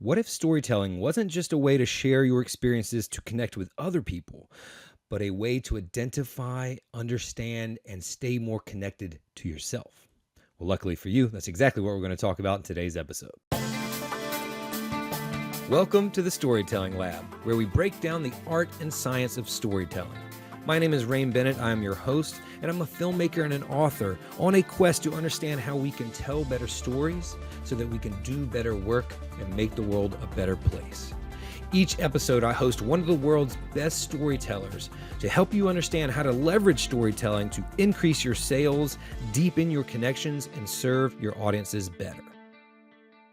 What if storytelling wasn't just a way to share your experiences to connect with other people, but a way to identify, understand, and stay more connected to yourself? Well, luckily for you, that's exactly what we're going to talk about in today's episode. Welcome to the Storytelling Lab, where we break down the art and science of storytelling. My name is Bennett. I'm your host, and I'm a filmmaker and an author on a quest to understand how we can tell better stories so that we can do better work and make the world a better place. Each episode, I host one of the world's best storytellers to help you understand how to leverage storytelling to increase your sales, deepen your connections, and serve your audiences better.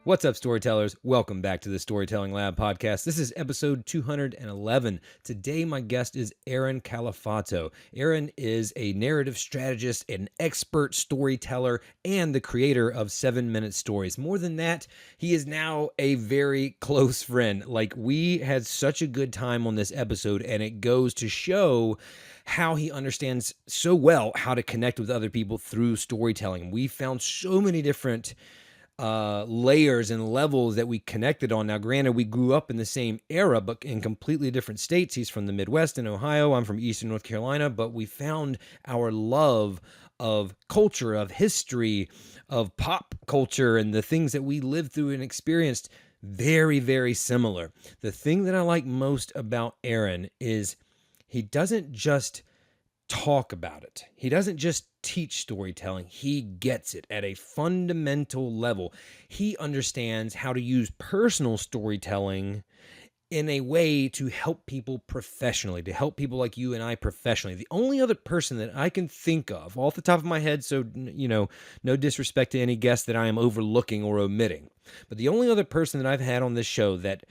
What's up, storytellers? Welcome back to the Storytelling Lab podcast. This is episode 211. Today, my guest is Aaron Calafato. Aaron is a narrative strategist, an expert storyteller, and the creator of 7-Minute Stories. More than that, he is now a very close friend. We had such a good time on this episode, and it goes to show how he understands so well how to connect with other people through storytelling. We found so many different layers and levels that we connected on. Now, granted, we grew up in the same era, but in completely different states. He's from the Midwest in Ohio. I'm from Eastern North Carolina, but we found our love of culture, of history, of pop culture, and the things that we lived through and experienced very, very similar. The thing that I like most about Aaron is he doesn't just talk about it. He doesn't just teach storytelling. He gets it at a fundamental level. He understands how to use personal storytelling in a way to help people professionally, to help people like you and I professionally. The only other person that I can think of off the top of my head, so, no disrespect to any guest that I am overlooking or omitting, but the only other person that I've had on this show that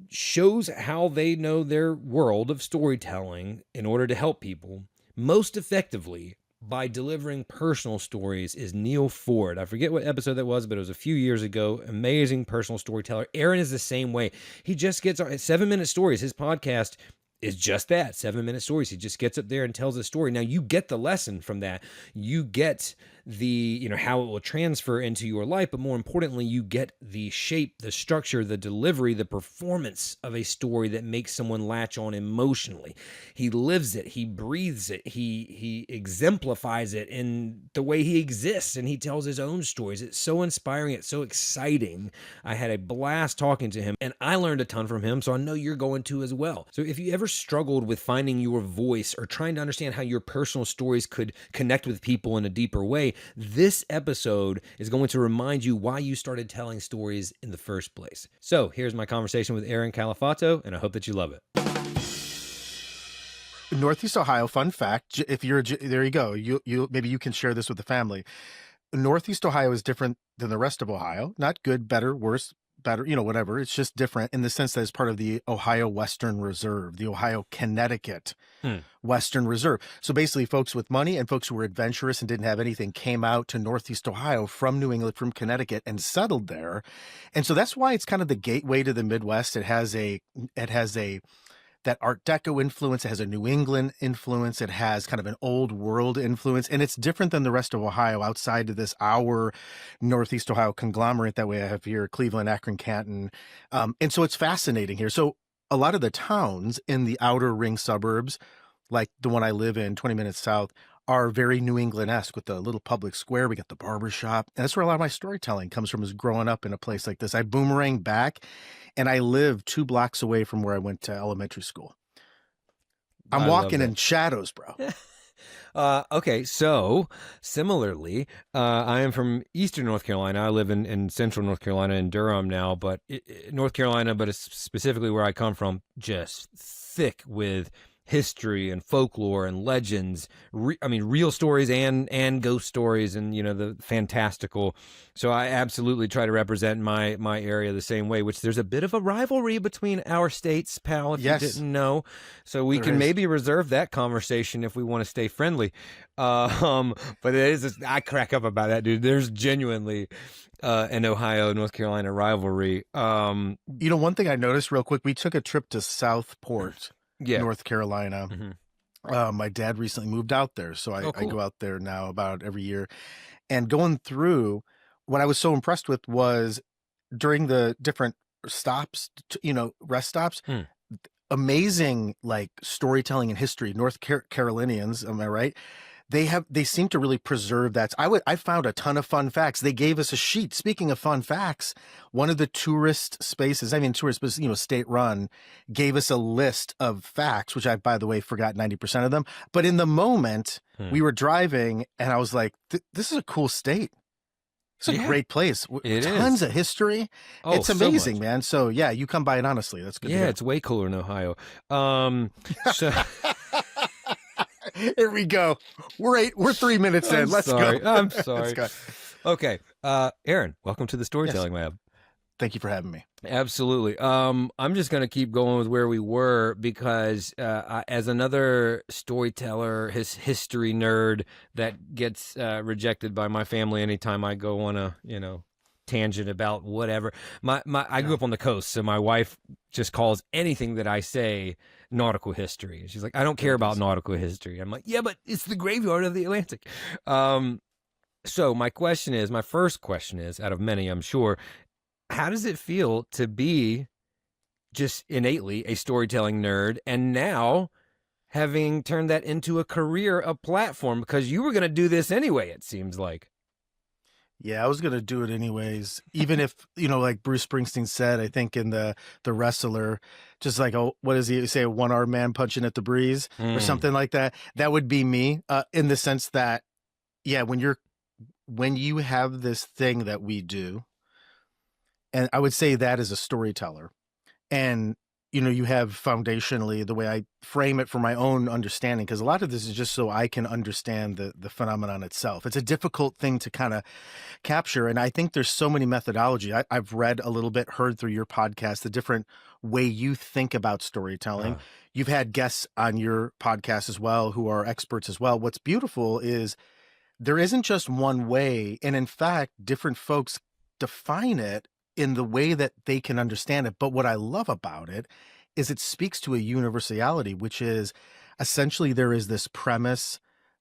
shows how they know their world of storytelling in order to help people most effectively by delivering personal stories is Neil Ford. I forget what episode that was, but it was a few years ago. Amazing personal storyteller. Aaron is the same way. He just gets 7-Minute Stories. His podcast is just that, 7-Minute Stories. He just gets up there and tells a story. Now, you get the lesson from that. You get the, how it will transfer into your life, but more importantly, you get the shape, the structure, the delivery, the performance of a story that makes someone latch on emotionally. He lives it, he breathes it, he exemplifies it in the way he exists, and he tells his own stories. It's so inspiring, it's so exciting. I had a blast talking to him, and I learned a ton from him, so I know you're going to as well. So if you ever struggled with finding your voice or trying to understand how your personal stories could connect with people in a deeper way, this episode is going to remind you why you started telling stories in the first place. So here's my conversation with Aaron Calafato, and I hope that you love it. Northeast Ohio, fun fact, if you're, there you go, maybe you can share this with the family. Northeast Ohio is different than the rest of Ohio. Not good, better, worse, better, whatever. It's just different in the sense that it's part of the Ohio Western Reserve, the Ohio Connecticut Western Reserve. So basically folks with money and folks who were adventurous and didn't have anything came out to Northeast Ohio from New England, from Connecticut, and settled there. And so that's why it's kind of the gateway to the Midwest. It has that Art Deco influence. It has a New England influence. It has kind of an old world influence, and it's different than the rest of Ohio outside of this our Northeast Ohio conglomerate that we have here, Cleveland, Akron, Canton. And so it's fascinating here. So a lot of the towns in the outer ring suburbs, like the one I live in, 20 minutes south, are very New England-esque with the little public square. We got the barber shop. And that's where a lot of my storytelling comes from, is growing up in a place like this. I boomerang back, and I live 2 blocks away from where I went to elementary school. I'm walking in shadows, bro. Okay, so similarly, I am from Eastern North Carolina. I live in Central North Carolina in Durham now, but North Carolina, but it's specifically where I come from, just thick with history and folklore and legends. Real stories and ghost stories and, the fantastical. So I absolutely try to represent my area the same way, which there's a bit of a rivalry between our states, pal, if you didn't know. So we can maybe reserve that conversation if we want to stay friendly. But it is, I crack up about that, dude. There's genuinely an Ohio, North Carolina rivalry. One thing I noticed real quick, we took a trip to Southport, North Carolina. My dad recently moved out there, so I go out there now about every year. And going through, what I was so impressed with was during the different stops, rest stops. Hmm. Amazing, like, storytelling and history. North Carolinians, am I right? They seem to really preserve that. I found a ton of fun facts. They gave us a sheet. Speaking of fun facts, one of the tourist spaces, I mean tourist, but state run, gave us a list of facts, which I, by the way, forgot 90% of them. But in the moment, we were driving, and I was like, "This is a cool state. It's a great place. It Tons is. of history. Oh, It's so amazing, much. man." So yeah, you come by it honestly. That's good. Yeah, it's way cooler in Ohio. So Here we go. We're 3 minutes in. Let's go. I'm sorry. Let's go. Okay. Aaron, welcome to the Storytelling Lab. Thank you for having me. Absolutely. I'm just going to keep going with where we were because as another storyteller, history nerd that gets rejected by my family anytime I go on a, tangent about whatever. I grew up on the coast, so my wife just calls anything that I say nautical history. She's like, I don't care about nautical history. I'm like, yeah, but it's the graveyard of the Atlantic. So my first question is, out of many, I'm sure, how does it feel to be just innately a storytelling nerd and now having turned that into a career, a platform, because you were going to do this anyway, it seems like. Yeah, I was going to do it anyways, even if, like Bruce Springsteen said, I think in the Wrestler, just like, what does he say, a one-armed man punching at the breeze or something like that. That would be me, in the sense that, yeah, when you have this thing that we do, and I would say that as a storyteller, and you have foundationally the way I frame it for my own understanding, because a lot of this is just so I can understand the phenomenon itself. It's a difficult thing to kind of capture, and I think there's so many methodology. I've read a little bit, heard through your podcast, the different way you think about storytelling. You've had guests on your podcast as well who are experts as well. What's beautiful is there isn't just one way, and in fact, different folks define it in the way that they can understand it. But what I love about it is it speaks to a universality, which is essentially there is this premise,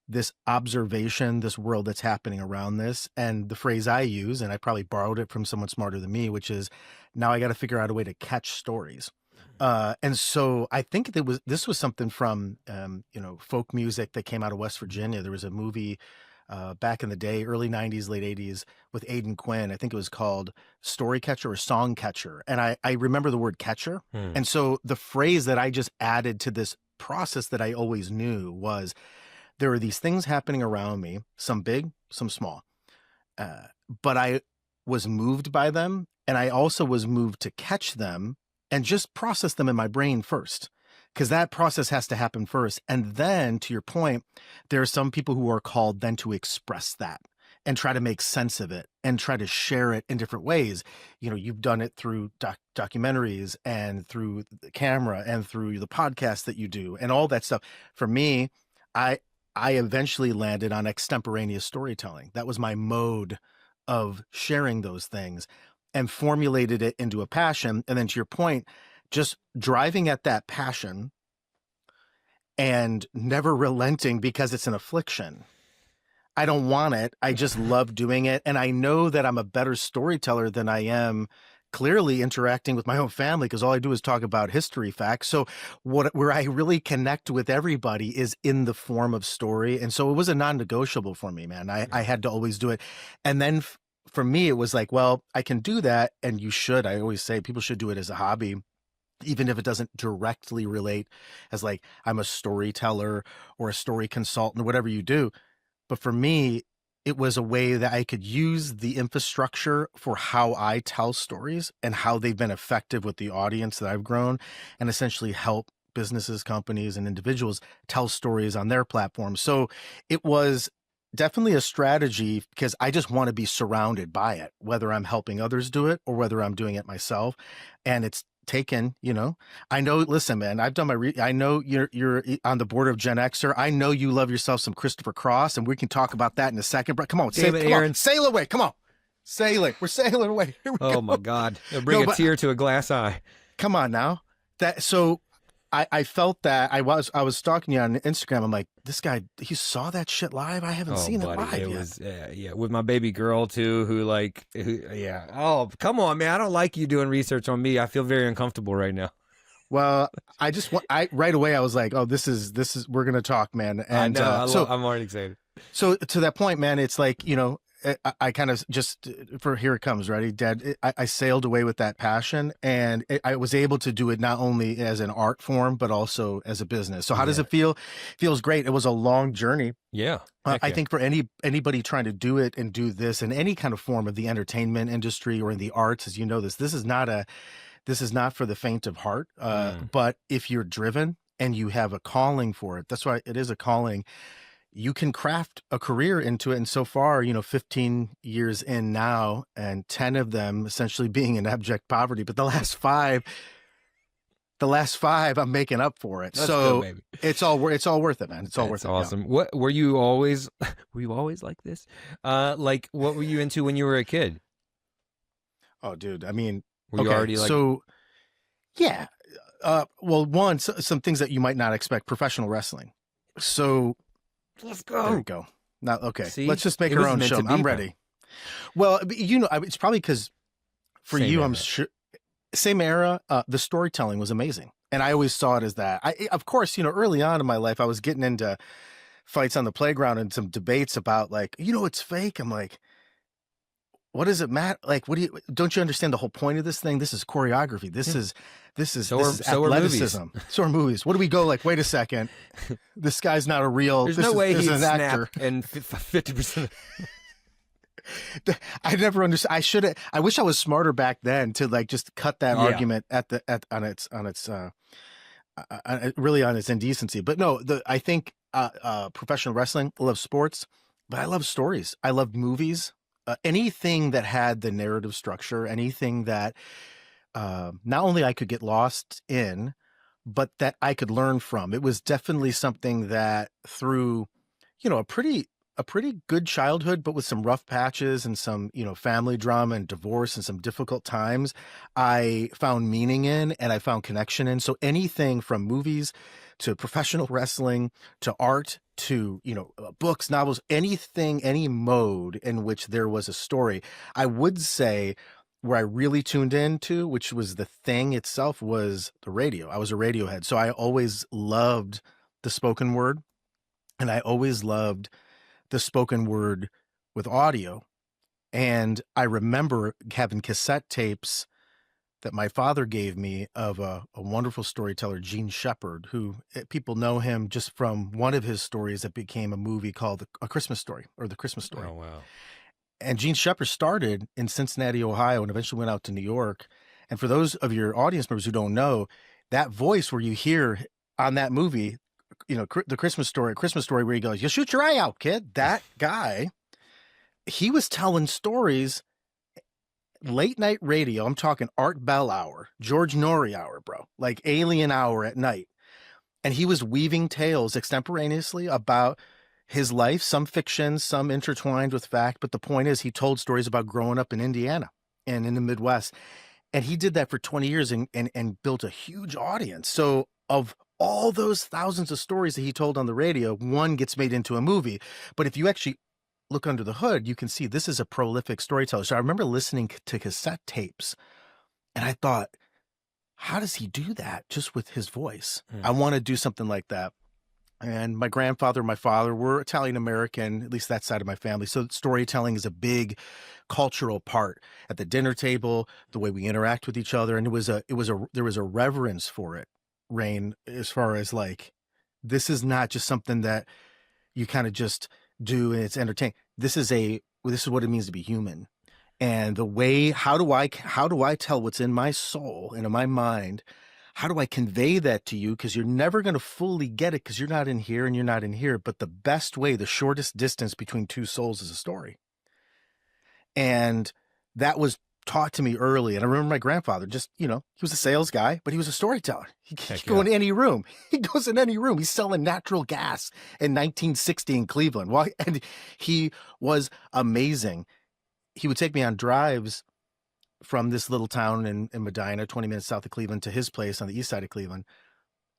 this observation, this world that's happening around this. And the phrase I use, and I probably borrowed it from someone smarter than me, which is, now I got to figure out a way to catch stories. And so I think this was something from, folk music that came out of West Virginia. There was a movie back in the day, early 90s, late 80s, with Aidan Quinn. I think it was called Story Catcher or Song Catcher. And I remember the word catcher. And so the phrase that I just added to this process that I always knew was, there are these things happening around me, some big, some small. But I was moved by them. And I also was moved to catch them and just process them in my brain first, because that process has to happen first. And then, to your point, there are some people who are called then to express that and try to make sense of it and try to share it in different ways. You've done it through documentaries and through the camera and through the podcast that you do and all that stuff. For me, I eventually landed on extemporaneous storytelling. That was my mode of sharing those things, and formulated it into a passion. And then, to your point, just driving at that passion and never relenting because it's an affliction. I don't want it. I just love doing it. And I know that I'm a better storyteller than I am clearly interacting with my own family, because all I do is talk about history facts. So where I really connect with everybody is in the form of story. And so it was a non-negotiable for me, man. I had to always do it. And then for me, it was like, well, I can do that. And you should. I always say people should do it as a hobby, even if it doesn't directly relate as like I'm a storyteller or a story consultant or whatever you do. But for me, it was a way that I could use the infrastructure for how I tell stories and how they've been effective with the audience that I've grown, and essentially help businesses, companies, and individuals tell stories on their platforms. So it was definitely a strategy, because I just want to be surrounded by it, whether I'm helping others do it or whether I'm doing it myself. And it's taken, I know, listen, man, I've done I know you're on the board of Gen Xer. I know you love yourself some Christopher Cross, and we can talk about that in a second. But come on, sail away. Come on, sailing. We're sailing away. Here we go. My God. It'll bring a tear to a glass eye. Come on now. So I felt that I was stalking you on Instagram. I'm like, this guy, he saw that shit live. I haven't Oh, seen it buddy, live it yet. was yeah, with my baby girl too, yeah. Oh, come on, man! I don't like you doing research on me. I feel very uncomfortable right now. Well, I just want I right away I was like, oh, this is we're gonna talk, man. I And know. so I'm already excited. so to that point, man, it's like, I kind of just for here it comes, ready, Dad. I sailed away with that passion, and I was able to do it not only as an art form but also as a business. So how does Yeah. it feel? It feels great. It was a long journey. Yeah. I think for anybody trying to do it and do this in any kind of form of the entertainment industry or in the arts, as you know, this is not for the faint of heart. But if you're driven and you have a calling for it, that's why it is a calling. You can craft a career into it. And so far, 15 years in now, and 10 of them essentially being in abject poverty. But the last five, I'm making up for it. Let's so go, baby. it's all worth it, man. It's all worth it. Awesome. Yeah. What were you always? Were you always like this? Like, what were you into when you were a kid? Oh, dude. I mean, were you already like? So, yeah. Well, some things that you might not expect: professional wrestling. So. Let's go. There we go. Now, okay. See? Let's just make our own show. I'm ready. Well, it's probably because for you, I'm sure, same era, the storytelling was amazing. And I always saw it as that. Of course, early on in my life, I was getting into fights on the playground and some debates about like, it's fake. I'm like, what does it matter? Like, don't you understand the whole point of this thing? This is choreography. This is athleticism. So are movies. What do we go like, wait a second, this guy's not a real, there's no way he's an actor. And 50%. I never understood. I wish I was smarter back then to like, just cut that argument on its indecency. But no, I think, professional wrestling, I love sports, but I love stories. I love movies. Anything that had the narrative structure, anything that not only I could get lost in, but that I could learn from. It was definitely something that through, a pretty good childhood, but with some rough patches and some, family drama and divorce and some difficult times, I found meaning in and I found connection in. So anything from movies to professional wrestling to art to, books, novels, anything, any mode in which there was a story, I would say where I really tuned into, which was the thing itself, was the radio. I was a radio head. So I always loved the spoken word, and I always loved the spoken word with audio. And I remember having cassette tapes that my father gave me of a wonderful storyteller, Gene Shepherd, who people know him just from one of his stories that became a movie called A Christmas Story, or The Christmas Story. Oh, wow. And Gene Shepherd started in Cincinnati, Ohio, and eventually went out to New York. And for those of your audience members who don't know, that voice where you hear on that movie, The Christmas Story, where he goes, "You shoot your eye out, kid." That guy, he was telling stories, late night radio. I'm talking Art Bell hour, George Norrie hour, bro, like Alien hour at night. And he was weaving tales extemporaneously about his life, some fiction, some intertwined with fact. But the point is, he told stories about growing up in Indiana and in the Midwest. And he did that for 20 years and built a huge audience. So of all those thousands of stories that he told on the radio, one gets made into a movie. But if you actually look under the hood, you can see this is a prolific storyteller. So I remember listening to cassette tapes, and I thought, how does he do that just with his voice? I want to do something like that. And my grandfather and my father were Italian American, at least that side of my family. So storytelling is a big cultural part at the dinner table, the way we interact with each other. And there was a reverence for it, Rain, as far as like, this is not just something that you kind of just do and it's entertaining. This is what it means to be human. And the way, how do I tell what's in my soul and in my mind? How do I convey that to you? Because you're never going to fully get it because you're not in here and you're not in here. But the best way, the shortest distance between two souls is a story. And that was taught to me early. And I remember my grandfather just, he was a sales guy, but he was a storyteller. He'd go in any room. He goes in any room. He's selling natural gas in 1960 in Cleveland. And he was amazing. He would take me on drives from this little town in Medina, 20 minutes south of Cleveland, to his place on the east side of Cleveland.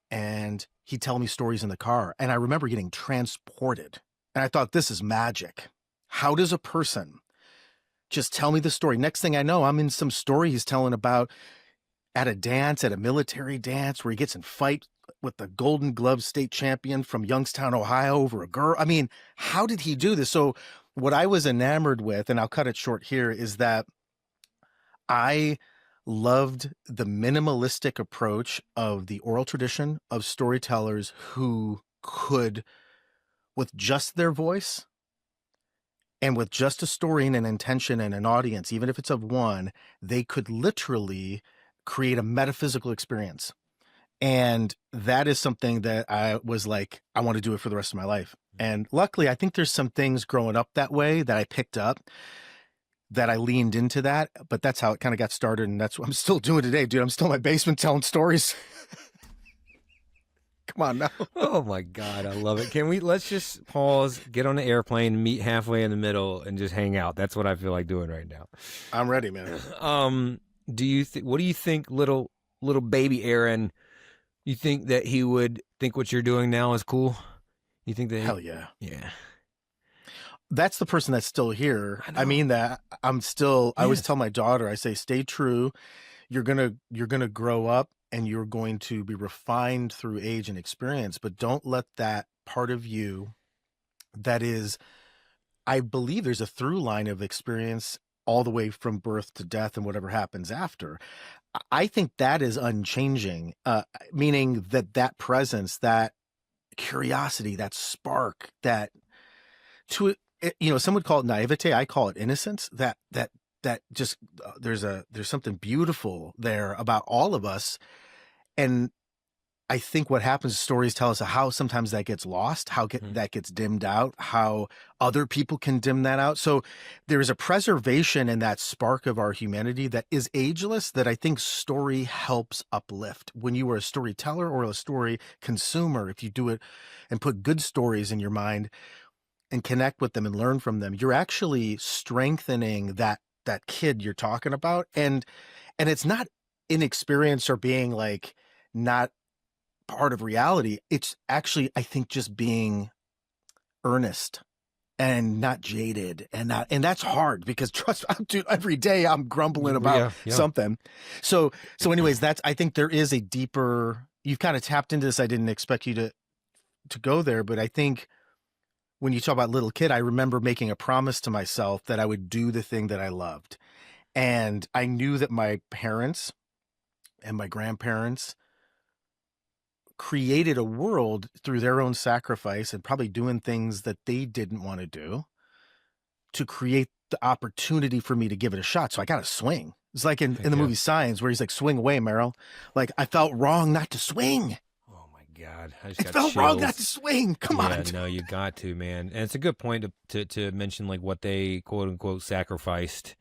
and he'd tell me stories in the car. And I remember getting transported. And I thought, this is magic. How does a person just tell me the story? Next thing I know, I'm in some story he's telling about at a dance, at a military dance, where he gets in fight with the Golden Glove state champion from Youngstown, Ohio, over a girl. I mean, how did he do this? So what I was enamored with, and I'll cut it short here, is that I loved the minimalistic approach of the oral tradition of storytellers who could, with just their voice and with just a story and an intention and an audience, even if it's of one, they could literally create a metaphysical experience. And that is something that I was like, I want to do it for the rest of my life. And luckily, I think there's some things growing up that way that I picked up, that I leaned into that, but that's how it kind of got started. And that's what I'm still doing today, dude. I'm still in my basement telling stories. Come on now. Oh my God, I love it. Let's just pause, get on the airplane, meet halfway in the middle, and just hang out. That's what I feel like doing right now. I'm ready, man. What do you think, little baby Aaron? You think that he would think what you're doing now is cool? You think that? Hell yeah. Yeah. That's the person that's still here. I mean that. I'm still, I always tell my daughter, I say, stay true. You're gonna grow up and you're going to be refined through age and experience, but don't let that part of you that is, I believe there's a through line of experience all the way from birth to death and whatever happens after. I think that is unchanging, meaning that presence, that curiosity, that spark, that some would call it naivete. I call it innocence. That just there's something beautiful there about all of us. And I think what happens, stories tell us how sometimes that gets lost, how that gets dimmed out, how other people can dim that out. So there is a preservation in that spark of our humanity that is ageless, that I think story helps uplift. When you are a storyteller or a story consumer, if you do it and put good stories in your mind and connect with them and learn from them, you're actually strengthening that kid you're talking about. And it's not inexperience or being like not part of reality. It's actually, I think, just being earnest and not jaded, and that's hard, because trust, dude, every day I'm grumbling about something. So anyways, I think there is a deeper, you've kind of tapped into this. I didn't expect you to go there, but I think when you talk about little kid, I remember making a promise to myself that I would do the thing that I loved. And I knew that my parents and my grandparents created a world through their own sacrifice and probably doing things that they didn't want to do to create the opportunity for me to give it a shot. So I got to swing. It's like in the movie Signs, where he's like, swing away, Meryl. Like, I felt wrong not to swing. Oh my God. It felt wrong not to swing. Come on. No, you got to, man. And it's a good point to mention, like, what they quote unquote sacrificed,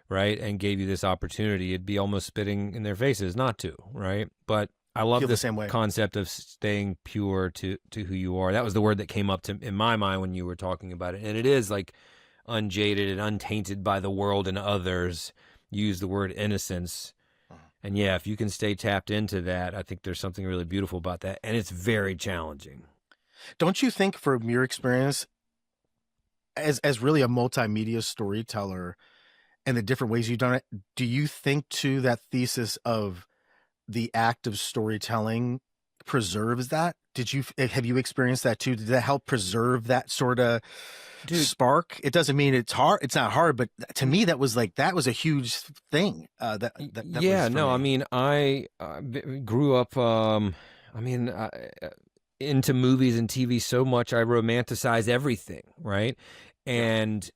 right? And gave you this opportunity. It'd be almost spitting in their faces not to, right? But I love this concept of staying pure to who you are. That was the word that came up in my mind when you were talking about it. And it is like unjaded and untainted by the world and others. Use the word innocence. And yeah, if you can stay tapped into that, I think there's something really beautiful about that. And it's very challenging. Don't you think, from your experience as really a multimedia storyteller and the different ways you've done it, do you think too that thesis of the act of storytelling preserves that? Have you experienced that too? Did that help preserve that sort of spark? It doesn't mean it's hard. It's not hard, but to me, that was a huge thing. I mean, I grew up, into movies and TV so much, I romanticize everything. Right. And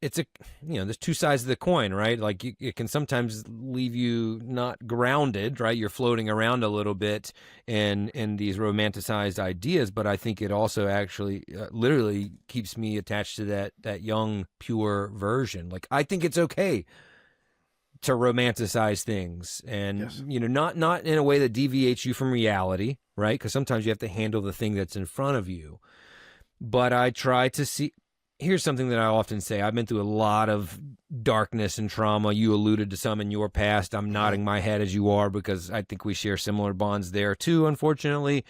it's there's two sides of the coin, right? Like it can sometimes leave you not grounded, right? You're floating around a little bit in these romanticized ideas, but I think it also actually literally keeps me attached to that young, pure version. Like, I think it's okay to romanticize things, and not in a way that deviates you from reality, right? Because sometimes you have to handle the thing that's in front of you. But I try to see here's something that I often say. I've been through a lot of darkness and trauma. You alluded to some in your past. I'm nodding my head as you are because I think we share similar bonds there too, unfortunately.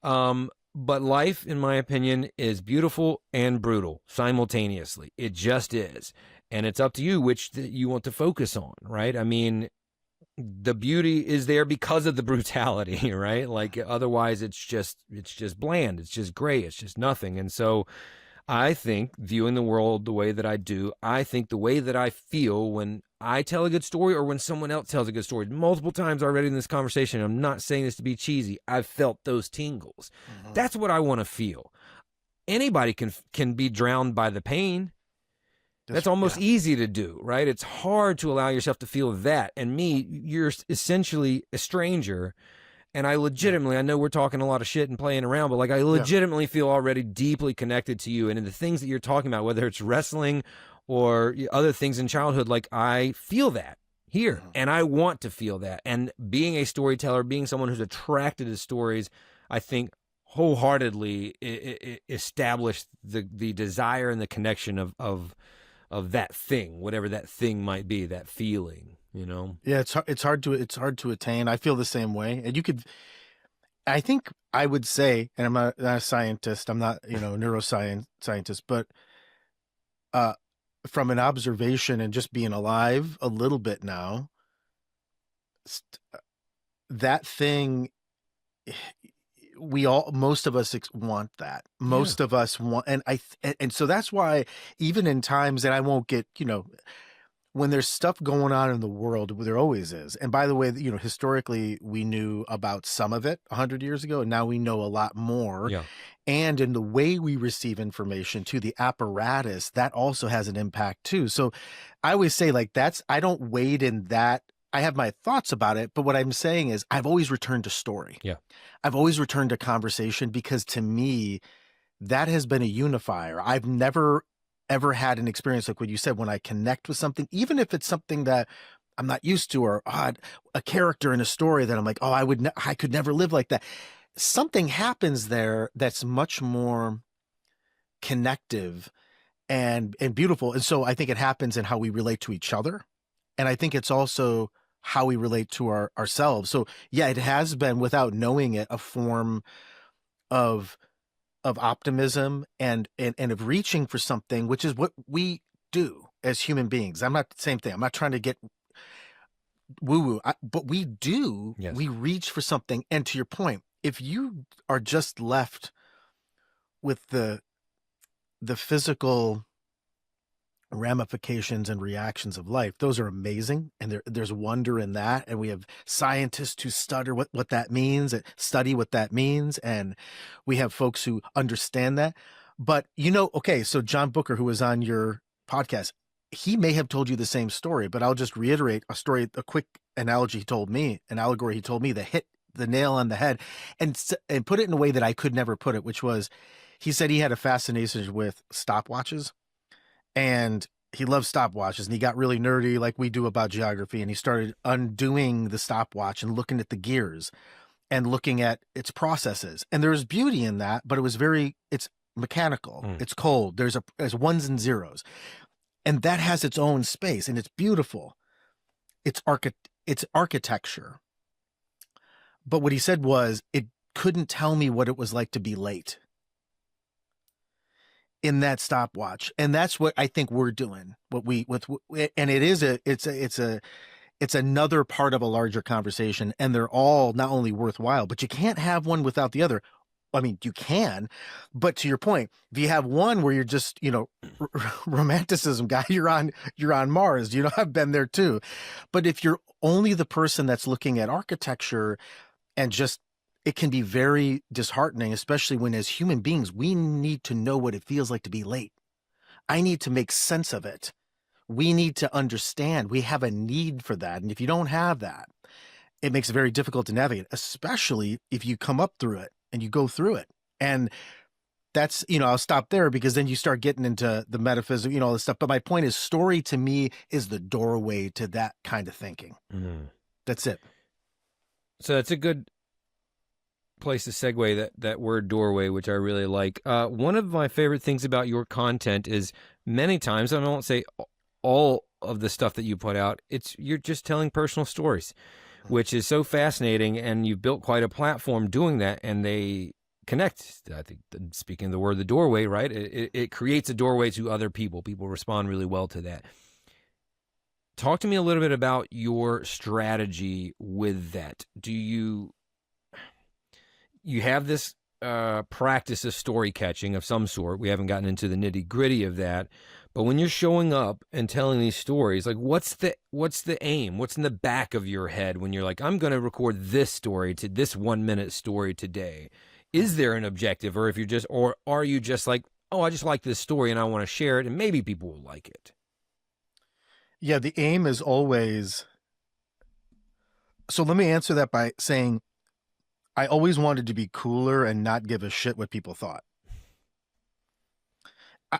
But life, in my opinion, is beautiful and brutal simultaneously. It just is. And it's up to you which you want to focus on, right? I mean, the beauty is there because of the brutality, right? Like otherwise it's just bland. It's just gray. It's just nothing. And so I think viewing the world the way that I do, I think the way that I feel when I tell a good story or when someone else tells a good story, multiple times already in this conversation, I'm not saying this to be cheesy, I've felt those tingles. That's what I want to feel. Anybody can be drowned by the pain. That's almost easy to do, right? It's hard to allow yourself to feel that. And me, you're essentially a stranger. And I legitimately, I know we're talking a lot of shit and playing around, but like I legitimately feel already deeply connected to you. And in the things that you're talking about, whether it's wrestling or other things in childhood, like I feel that here and I want to feel that. And being a storyteller, being someone who's attracted to stories, I think wholeheartedly established the desire and the connection of that thing, whatever that thing might be, that feeling, you know? Yeah, it's hard to attain. I feel the same way. And I think I would say, and I'm not a scientist, I'm not, scientist, but from an observation and just being alive a little bit now, that thing, most of us want that. Most of us want, and so that's why even in times that I won't get, when there's stuff going on in the world, there always is. And by the way, historically we knew about some of it 100 years ago, and now we know a lot more. Yeah. And in the way we receive information to the apparatus, that also has an impact too. So I always say I don't wade in that. I have my thoughts about it, but what I'm saying is I've always returned to story. Yeah. I've always returned to conversation because to me, that has been a unifier. I've never ever had an experience like what you said, when I connect with something, even if it's something that I'm not used to or odd, a character in a story that I'm like, oh, I could never live like that. Something happens there that's much more connective and beautiful. And so I think it happens in how we relate to each other. And I think it's also how we relate to ourselves. So yeah, it has been, without knowing it, a form of optimism and of reaching for something, which is what we do as human beings. I'm not the same thing. I'm not trying to get woo-woo, but we do. Yes. We reach for something. And to your point, if you are just left with the physical ramifications and reactions of life, those are amazing, and there's wonder in that. And we have scientists who study what that means, study what that means, and we have folks who understand that. But okay, so John Booker, who was on your podcast, he may have told you the same story, but I'll just reiterate a quick analogy he told me, an allegory he told me that hit the nail on the head, and put it in a way that I could never put it, which was, he said he had a fascination with stopwatches. And he loves stopwatches, and he got really nerdy like we do about geography. And he started undoing the stopwatch and looking at the gears and looking at its processes. And there's beauty in that, but it's mechanical. It's cold. There's ones and zeros, and that has its own space, and it's beautiful. It's architecture. But what he said was, it couldn't tell me what it was like to be late in that stopwatch. And that's what I think we're doing, and it's another part of a larger conversation, and they're all not only worthwhile, but you can't have one without the other. I mean, you can, but to your point, if you have one where you're just, romanticism guy, you're on Mars, I've been there too. But if you're only the person that's looking at architecture and just, it can be very disheartening, especially when as human beings, we need to know what it feels like to be late. I need to make sense of it. We need to understand. We have a need for that. And if you don't have that, it makes it very difficult to navigate, especially if you come up through it and you go through it. And that's, I'll stop there because then you start getting into the metaphysics, all this stuff. But my point is, story to me is the doorway to that kind of thinking. That's it. So that's a good place to segue that word doorway, which I really like. One of my favorite things about your content is many times, and I won't say all of the stuff that you put out, you're just telling personal stories, which is so fascinating, and you've built quite a platform doing that, and they connect. I think, speaking of the word, the doorway, right? It creates a doorway to other people. People respond really well to that. Talk to me a little bit about your strategy with that. Do you have this practice of story catching of some sort? We haven't gotten into the nitty gritty of that, but when you're showing up and telling these stories, like what's the aim? What's in the back of your head when you're like, I'm going to record this story to this 1 minute story today? Is there an objective, or are you just like, oh, I just like this story and I want to share it and maybe people will like it? Yeah, the aim is always. So let me answer that by saying I always wanted to be cooler and not give a shit what people thought.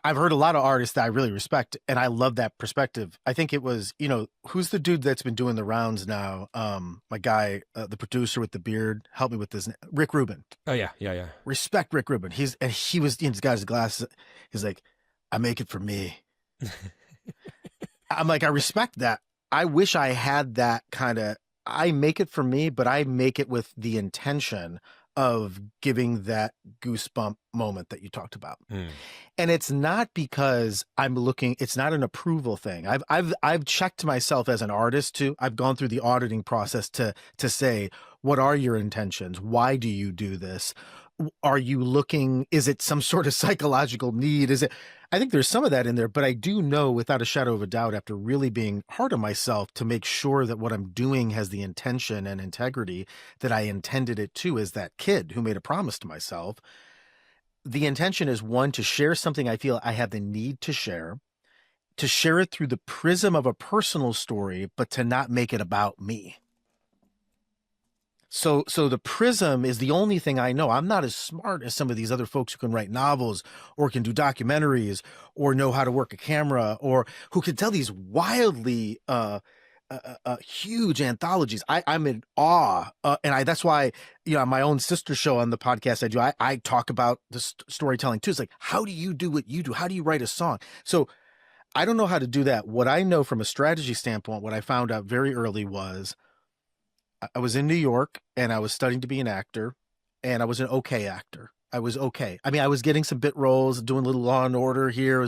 I've heard a lot of artists that I really respect, and I love that perspective. I think it was, who's the dude that's been doing the rounds now? My guy, the producer with the beard, help me with this, Rick Rubin. Oh yeah. Respect Rick Rubin. He's got his glasses. He's like, I make it for me. I'm like, I respect that. I wish I had that kind of, I make it for me, but I make it with the intention of giving that goosebump moment that you talked about. And it's not because it's not an approval thing. I've checked myself as an artist too. I've gone through the auditing process to say, what are your intentions? Why do you do this? Are you looking, is it some sort of psychological need? I think there's some of that in there, but I do know without a shadow of a doubt, after really being hard on myself to make sure that what I'm doing has the intention and integrity that I intended it to, as that kid who made a promise to myself. The intention is, one, to share something I feel I have the need to share it through the prism of a personal story, but to not make it about me. So the prism is the only thing I know. I'm not as smart as some of these other folks who can write novels or can do documentaries or know how to work a camera or who can tell these wildly huge anthologies. I'm in awe. And that's why, my own sister show on the podcast I do, I talk about the storytelling too. It's like, how do you do what you do? How do you write a song? So I don't know how to do that. What I know from a strategy standpoint, what I found out very early was, I was in New York and I was studying to be an actor, and I was an okay actor. I was okay. I mean, I was getting some bit roles, doing a little Law and Order here.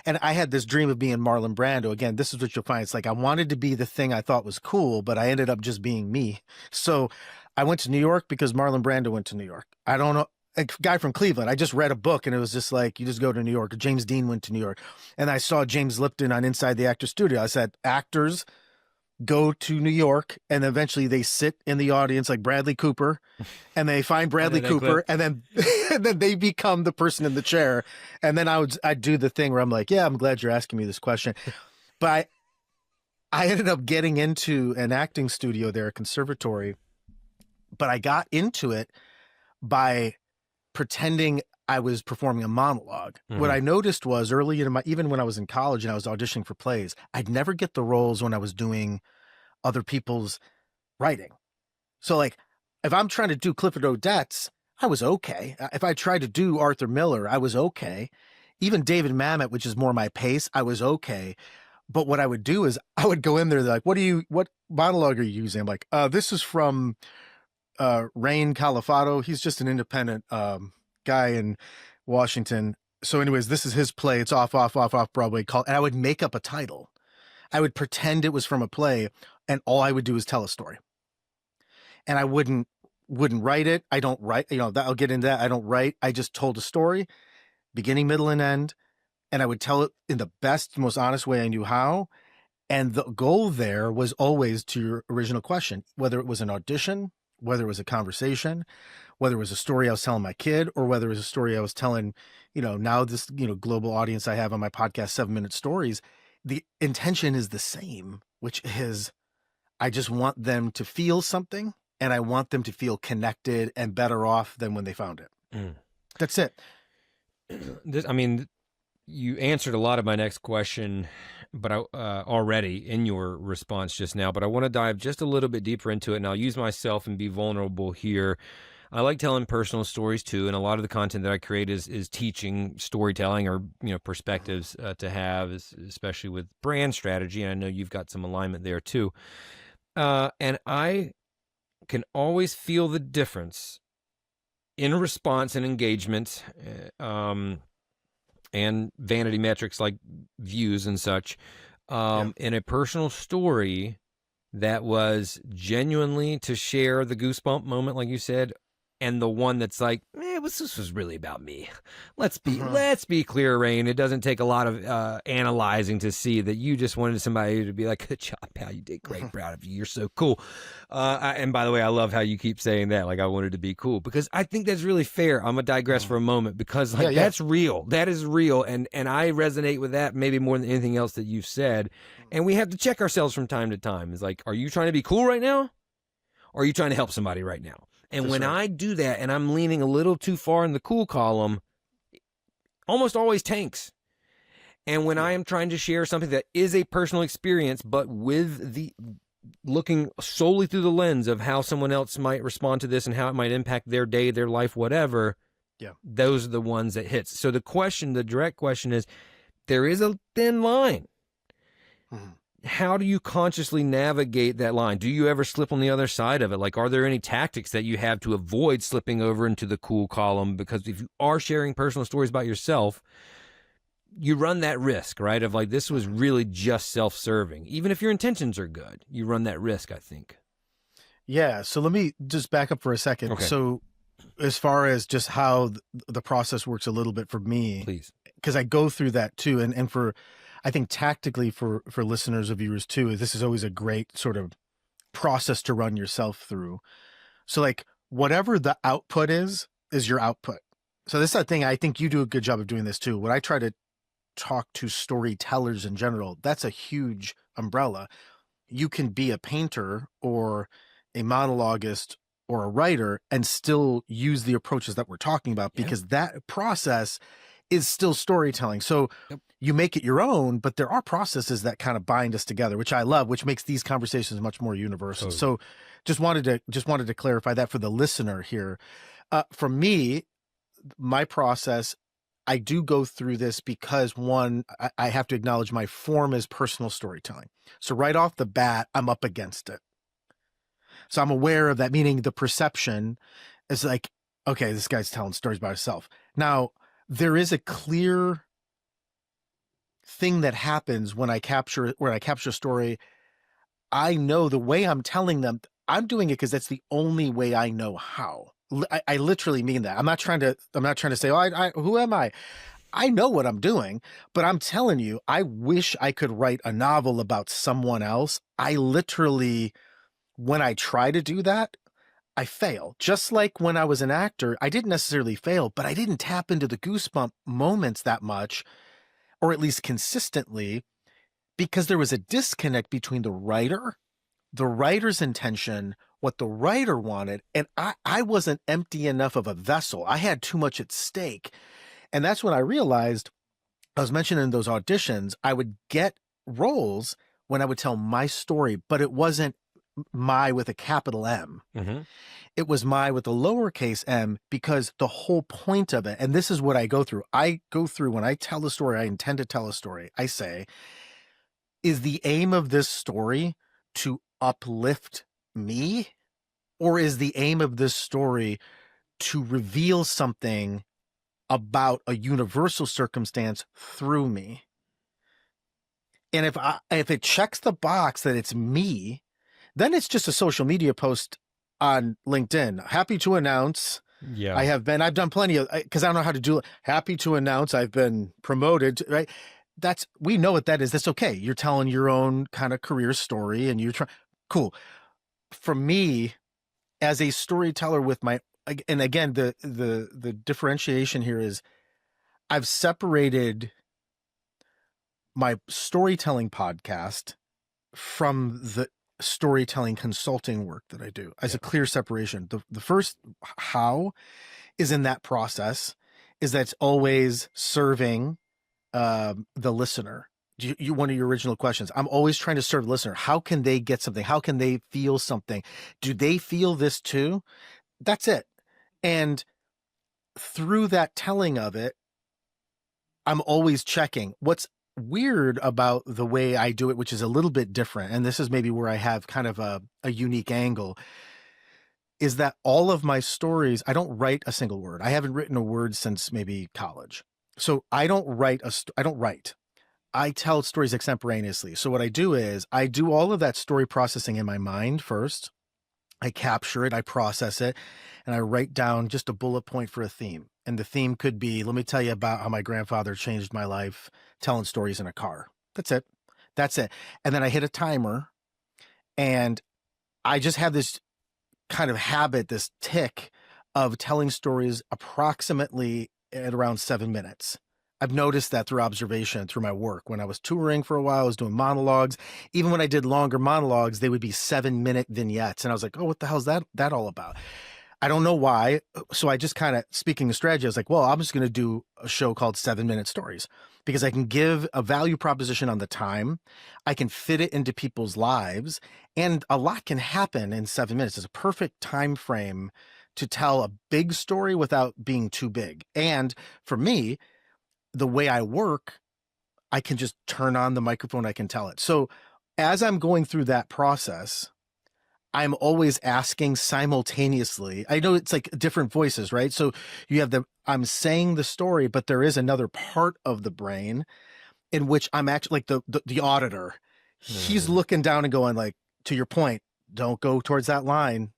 And I had this dream of being Marlon Brando. Again, this is what you'll find. It's like I wanted to be the thing I thought was cool, but I ended up just being me. So I went to New York because Marlon Brando went to New York. I don't know. A guy from Cleveland. I just read a book and it was just like, you just go to New York. James Dean went to New York. And I saw James Lipton on Inside the Actor Studio. I said, actors go to New York, and eventually they sit in the audience like Bradley Cooper, and they find Bradley Cooper, and then and then they become the person in the chair. And then I'd do the thing where I'm like, yeah, I'm glad you're asking me this question. But I ended up getting into an acting studio there, a conservatory, but I got into it by pretending I was performing a monologue. Mm-hmm. What I noticed was early in even when I was in college and I was auditioning for plays, I'd never get the roles when I was doing other people's writing. So like, if I'm trying to do Clifford Odets, I was okay. If I tried to do Arthur Miller, I was okay. Even David Mamet, which is more my pace, I was okay. But what I would do is I would go in there, like, what monologue are you using? I'm like, this is from Rain Calafato. He's just an independent guy in Washington. So anyways, this is his play. It's off Broadway called, and I would make up a title. I would pretend it was from a play, and all I would do is tell a story. And I wouldn't write it. I don't write, I'll get into that. I don't write. I just told a story, beginning, middle, and end. And I would tell it in the best, most honest way I knew how. And the goal there was always, to your original question, whether it was an audition, whether it was a conversation, whether it was a story I was telling my kid, or whether it was a story I was telling, now this, global audience I have on my podcast, 7-Minute Stories, the intention is the same, which is I just want them to feel something, and I want them to feel connected and better off than when they found it. That's it. You answered a lot of my next question, but already in your response just now, but I want to dive just a little bit deeper into it, and I'll use myself and be vulnerable here. I like telling personal stories too, and a lot of the content that I create is teaching storytelling or perspectives to have, especially with brand strategy. And I know you've got some alignment there too. And I can always feel the difference in response and engagement, and vanity metrics like views and such, in a personal story that was genuinely to share the goosebump moment, like you said, and the one that's like, this was really about me. Let's be clear, Rain. It doesn't take a lot of analyzing to see that you just wanted somebody to be like, good job, pal. You did great. Proud of you. You're so cool. And by the way, I love how you keep saying that. Like, I wanted to be cool, because I think that's really fair. I'm gonna digress for a moment, because that's real. That is real. And I resonate with that maybe more than anything else that you've said. And we have to check ourselves from time to time. It's like, are you trying to be cool right now? Or are you trying to help somebody right now? And when I do that and I'm leaning a little too far in the cool column, almost always tanks. And when I am trying to share something that is a personal experience, but with the looking solely through the lens of how someone else might respond to this and how it might impact their day, their life, whatever, those are the ones that hits. So the direct question is, there is a thin line. How do you consciously navigate that line? Do you ever slip on the other side of it? Like, are there any tactics that you have to avoid slipping over into the cool column? Because if you are sharing personal stories about yourself, you run that risk, right? Of like, this was really just self-serving. Even if your intentions are good, you run that risk, I think. Yeah. So let me just back up for a second. Okay. So as far as just how the process works a little bit for me, please, because I go through that too. And for, I think tactically for listeners or viewers too, this is always a great sort of process to run yourself through. So like, whatever the output is your output. So this is a thing, I think you do a good job of doing this too. When I try to talk to storytellers in general, that's a huge umbrella. You can be a painter or a monologuist or a writer and still use the approaches that we're talking about, because that process is still storytelling. So you make it your own, but there are processes that kind of bind us together, which I love, which makes these conversations much more universal. So just wanted to clarify that for the listener here. For me, my process, I do go through this because, one, I have to acknowledge my form is personal storytelling. So right off the bat, I'm up against it. So I'm aware of that, meaning the perception is like, okay, this guy's telling stories about himself. Now, there is a clear thing that happens when I capture a story. I know the way I'm telling them, I'm doing it because that's the only way I know how. I literally mean that. I'm not trying to say, who am I? I know what I'm doing, but I'm telling you, I wish I could write a novel about someone else. I literally, when I try to do that, I fail. Just like when I was an actor, I didn't necessarily fail, but I didn't tap into the goosebump moments that much, or at least consistently, because there was a disconnect between the writer's intention, what the writer wanted, and I wasn't empty enough of a vessel. I had too much at stake. And that's when I realized, I was mentioning those auditions, I would get roles when I would tell my story, but it wasn't my with a capital M. It was my with a lowercase m, because the whole point of it, and this is what I go through. When I tell a story, I intend to tell a story. I say, is the aim of this story to uplift me? Or is the aim of this story to reveal something about a universal circumstance through me? And if it checks the box that it's me, then it's just a social media post on LinkedIn. Happy to announce. I've done plenty of, because I don't know how to do it. Happy to announce I've been promoted, right? We know what that is. That's okay. You're telling your own kind of career story and you're trying. Cool. For me, as a storyteller and again, the differentiation here is I've separated my storytelling podcast from the storytelling consulting work that I do as a clear separation. The first how is in that process is that's always serving the listener. One of your original questions, I'm always trying to serve the listener. How can they get something? How can they feel something? Do they feel this too? That's it. And through that telling of it, I'm always checking. What's weird about the way I do it, which is a little bit different, and this is maybe where I have kind of a unique angle, is that all of my stories, I don't write a single word. I haven't written a word since maybe college. So I don't write. I tell stories extemporaneously. So what I do is I do all of that story processing in my mind first. I capture it, I process it, and I write down just a bullet point for a theme. And the theme could be, let me tell you about how my grandfather changed my life telling stories in a car. That's it. That's it. And then I hit a timer, and I just have this kind of habit, this tick of telling stories approximately at around 7 minutes. I've noticed that through observation, through my work. When I was touring for a while, I was doing monologues. Even when I did longer monologues, they would be 7-minute vignettes. And I was like, oh, what the hell is that all about? I don't know why. So I just kind of, speaking of strategy, I was like, well, I'm just going to do a show called 7-Minute Stories because I can give a value proposition on the time. I can fit it into people's lives, and a lot can happen in 7 minutes. It's a perfect time frame to tell a big story without being too big. And for me, the way I work, I can just turn on the microphone, I can tell it. So as I'm going through that process, I'm always asking simultaneously. I know it's like different voices, right? So you have I'm saying the story, but there is another part of the brain in which I'm actually like the auditor. He's looking down and going like, to your point, don't go towards that line.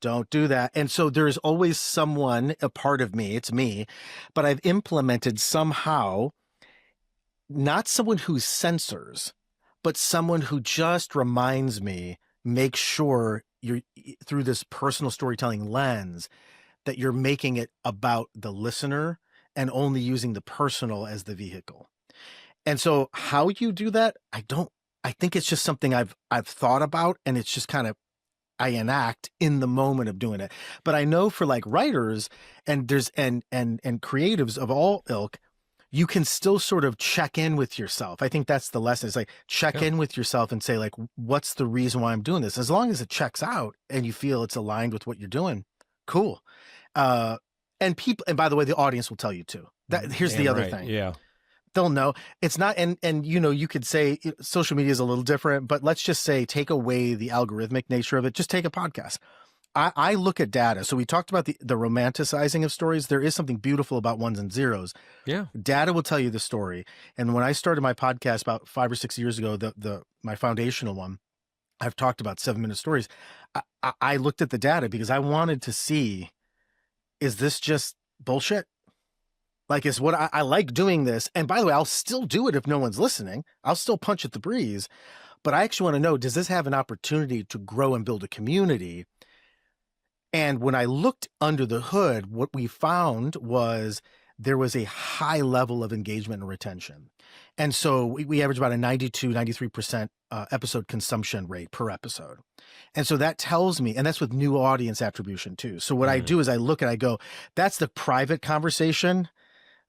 Don't do that. And so there's always someone, a part of me, it's me, but I've implemented somehow, not someone who censors, but someone who just reminds me, make sure you're through this personal storytelling lens that you're making it about the listener and only using the personal as the vehicle. And so how you do that, I think it's just something I've thought about, and it's just kind of, I enact in the moment of doing it. But I know for like writers and creatives of all ilk, you can still sort of check in with yourself. I think that's the lesson. It's like check in with yourself and say like, what's the reason why I'm doing this? As long as it checks out and you feel it's aligned with what you're doing, cool. And by the way, the audience will tell you too. Here's the other thing. Yeah. They'll know it's not, and you could say social media is a little different, but let's just say, take away the algorithmic nature of it. Just take a podcast. I look at data. So we talked about the romanticizing of stories. There is something beautiful about ones and zeros. Yeah. Data will tell you the story. And when I started my podcast about 5 or 6 years ago, my foundational one, I've talked about 7-minute stories. I looked at the data because I wanted to see, is this just bullshit? Like, is what I like doing this. And by the way, I'll still do it if no one's listening. I'll still punch at the breeze. But I actually want to know, does this have an opportunity to grow and build a community? And when I looked under the hood, what we found was there was a high level of engagement and retention. And so we average about a 92, 93% episode consumption rate per episode. And so that tells me, and that's with new audience attribution too. So what I do is I look and I go, that's the private conversation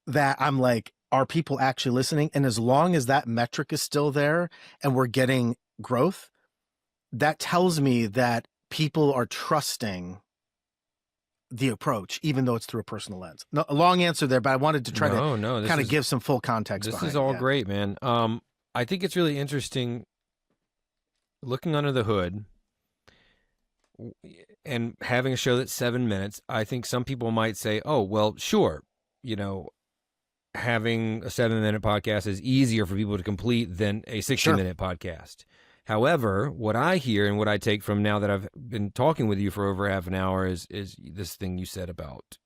that I'm like, are people actually listening? And as long as that metric is still there and we're getting growth, that tells me that people are trusting the approach, even though it's through a personal lens. No, a long answer there, but I wanted to try to kind of give some full context. This is all great, man. I think it's really interesting looking under the hood and having a show that's 7 minutes. I think some people might say, oh, well, sure, having a 7-minute podcast is easier for people to complete than a 60-minute podcast. However, what I hear and what I take from now that I've been talking with you for over half an hour is this thing you said about,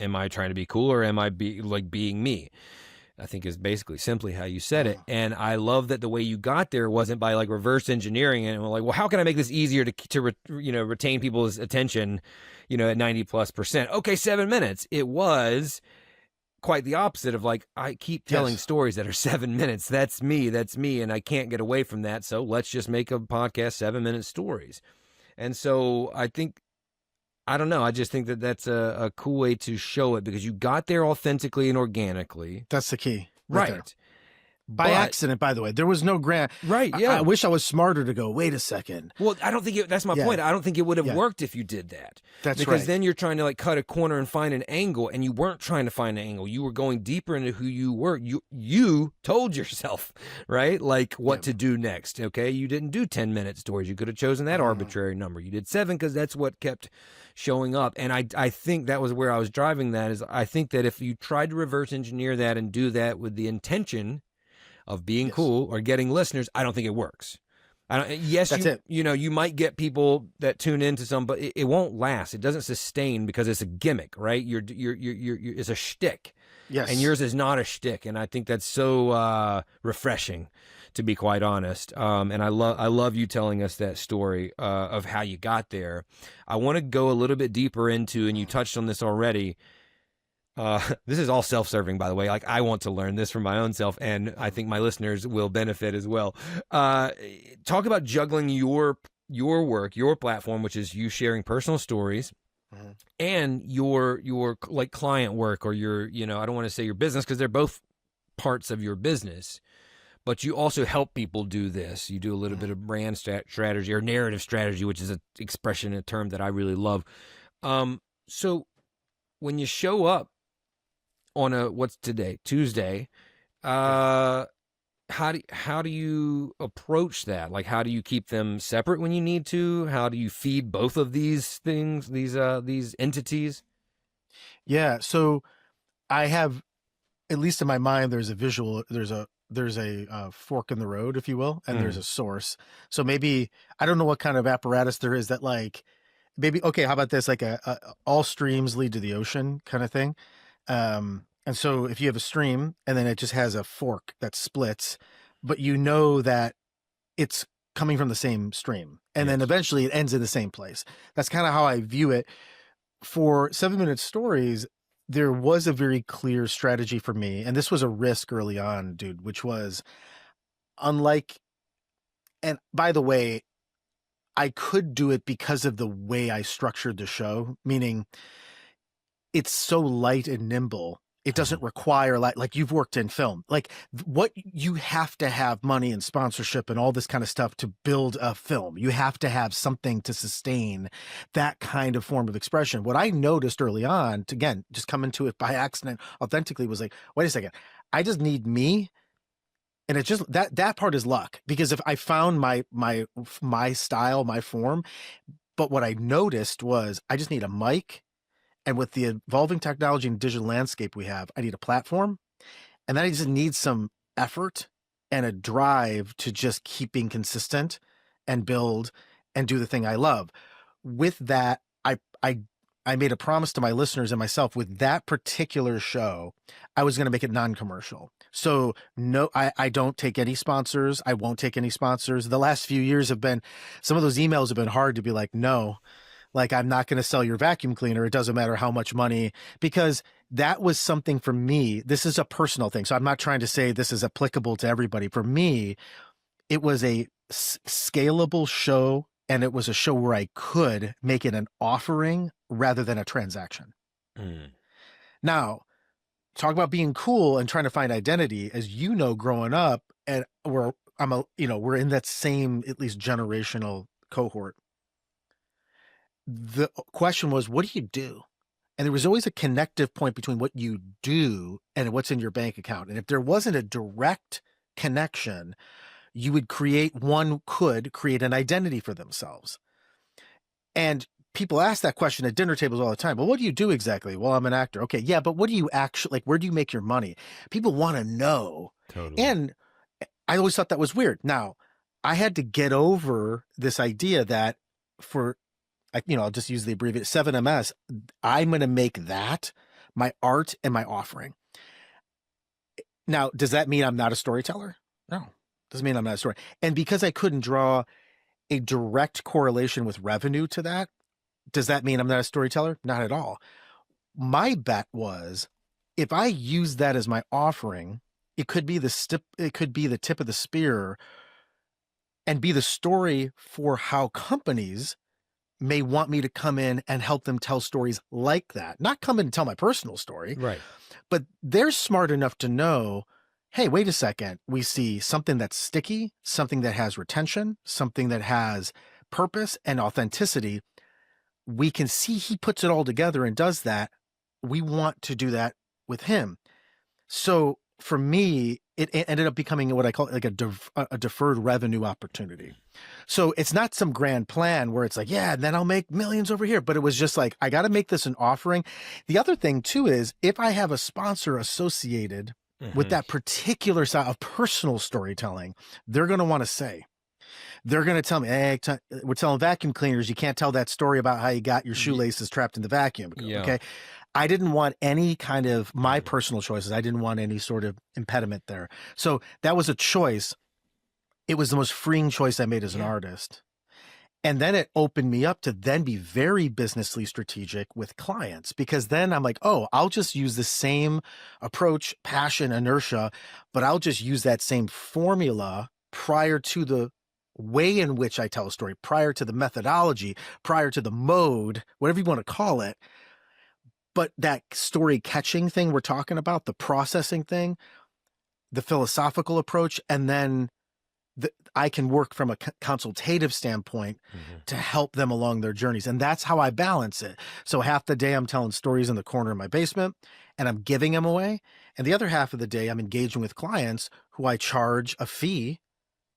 am I trying to be cool or am I being me? I think is basically simply how you said it. And I love that the way you got there wasn't by like reverse engineering and like, well, how can I make this easier to retain people's attention, at 90+%? Okay, 7 minutes. It was quite the opposite of like, I keep telling stories that are 7 minutes. That's me. And I can't get away from that. So let's just make a podcast, 7-minute stories. And so I think, I don't know. I just think that that's a cool way to show it because you got there authentically and organically. That's the key. Right. By But accident, by the way. There was no grant. right, I yeah. wish I was smarter to go, wait a second. Well, I don't think that's my Yeah. point. I don't think it would have Yeah. worked if you did that. That's because right. then you're trying to like cut a corner and find an angle, and you weren't trying to find an angle. You were going deeper into who you were. You told yourself, right? Like what to do next. Okay. You didn't do 10-minute stories. You could have chosen that arbitrary number. You did 7 because that's what kept showing up. And I think that was where I was driving that is I think that if you tried to reverse engineer that and do that with the intention of being cool or getting listeners, I don't think it works. You might get people that tune into some, but it won't last. It doesn't sustain because it's a gimmick, right? You're it's a shtick. Yes. And yours is not a shtick. And I think that's so refreshing, to be quite honest. And I love you telling us that story of how you got there. I want to go a little bit deeper into, and you touched on this already. This is all self-serving, by the way. Like I want to learn this from my own self, and I think my listeners will benefit as well. Talk about juggling your work, your platform, which is you sharing personal stories, and your like client work or your, I don't want to say your business because they're both parts of your business, but you also help people do this. You do a little bit of brand strategy or narrative strategy, which is an expression, a term that I really love. So when you show up on what's today, Tuesday, how do you approach that? Like, how do you keep them separate when you need to? How do you feed both of these things, these entities? Yeah. So I have, at least in my mind, there's a visual, there's a fork in the road, if you will, and there's a source. So maybe, I don't know what kind of apparatus there is that like, maybe, okay, how about this? Like all streams lead to the ocean kind of thing. And so if you have a stream and then it just has a fork that splits, but you know that it's coming from the same stream, and then eventually it ends in the same place. That's kind of how I view it. For 7-minute stories, there was a very clear strategy for me. And this was a risk early on, dude, which was unlike, and by the way, I could do it because of the way I structured the show, meaning it's so light and nimble. It doesn't require like you've worked in film, like what you have to have money and sponsorship and all this kind of stuff to build a film. You have to have something to sustain that kind of form of expression. What I noticed early on, again, just coming to it by accident, authentically, was like, wait a second, I just need me. And it's just that part is luck, because if I found my style, my form, but what I noticed was I just need a mic. And with the evolving technology and digital landscape we have, I need a platform. And then I just need some effort and a drive to just keep being consistent and build and do the thing I love. With that, I made a promise to my listeners and myself with that particular show, I was going to make it non-commercial. So no, I don't take any sponsors. I won't take any sponsors. The last few years have been, some of those emails have been hard to be like, no, like I'm not going to sell your vacuum cleaner. It doesn't matter how much money, because that was something for me. This is a personal thing. So I'm not trying to say this is applicable to everybody. For me, it was a scalable show, and it was a show where I could make it an offering rather than a transaction. Now, talk about being cool and trying to find identity. As you know, growing up, and we're in that same, at least generational cohort. The question was, what do you do? And there was always a connective point between what you do and what's in your bank account. And if there wasn't a direct connection, one could create an identity for themselves. And people ask that question at dinner tables all the time. Well, what do you do exactly? Well, I'm an actor. Okay. Yeah. But what do you actually, like, where do you make your money? People want to know. Totally. And I always thought that was weird. Now, I had to get over this idea that I'll just use the abbreviated 7MS. I'm going to make that my art and my offering. Now, does that mean I'm not a storyteller? No, doesn't mean I'm not a story. And because I couldn't draw a direct correlation with revenue to that, does that mean I'm not a storyteller? Not at all. My bet was, if I use that as my offering, it could be the tip of the spear and be the story for how companies may want me to come in and help them tell stories like that. Not come in and tell my personal story. Right. But they're smart enough to know hey, wait a second. We see something that's sticky, something that has retention, something that has purpose and authenticity. We can see he puts it all together and does that. We want to do that with him. So for me, it ended up becoming what I call like a deferred revenue opportunity. So it's not some grand plan where it's like, yeah, then I'll make millions over here. But it was just like, I got to make this an offering. The other thing too is if I have a sponsor associated with that particular side of personal storytelling, they're going to want to say, they're going to tell me, hey, we're telling vacuum cleaners, you can't tell that story about how you got your shoelaces trapped in the vacuum. Yeah. Okay. I didn't want any kind of my personal choices. I didn't want any sort of impediment there. So that was a choice. It was the most freeing choice I made as an artist. And then it opened me up to then be very businessly strategic with clients, because then I'm like, oh, I'll just use the same approach, passion, inertia, but I'll just use that same formula prior to the way in which I tell a story, prior to the methodology, prior to the mode, whatever you want to call it. But that story catching thing we're talking about, the processing thing, the philosophical approach, and then I can work from a consultative standpoint to help them along their journeys. And that's how I balance it. So half the day I'm telling stories in the corner of my basement and I'm giving them away. And the other half of the day I'm engaging with clients who I charge a fee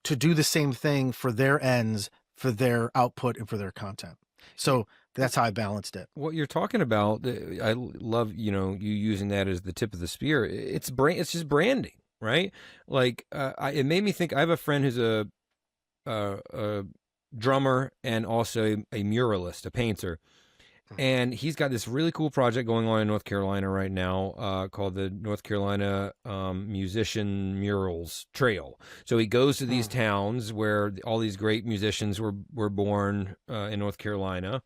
to do the same thing for their ends, for their output, and for their content. So that's how I balanced it. What you're talking about, I love, you using that as the tip of the spear. It's just branding. Right? Like, it made me think. I have a friend who's a drummer and also a muralist, a painter, and he's got this really cool project going on in North Carolina right now, called the North Carolina Musician Murals Trail. So he goes to these towns where all these great musicians were born in North Carolina.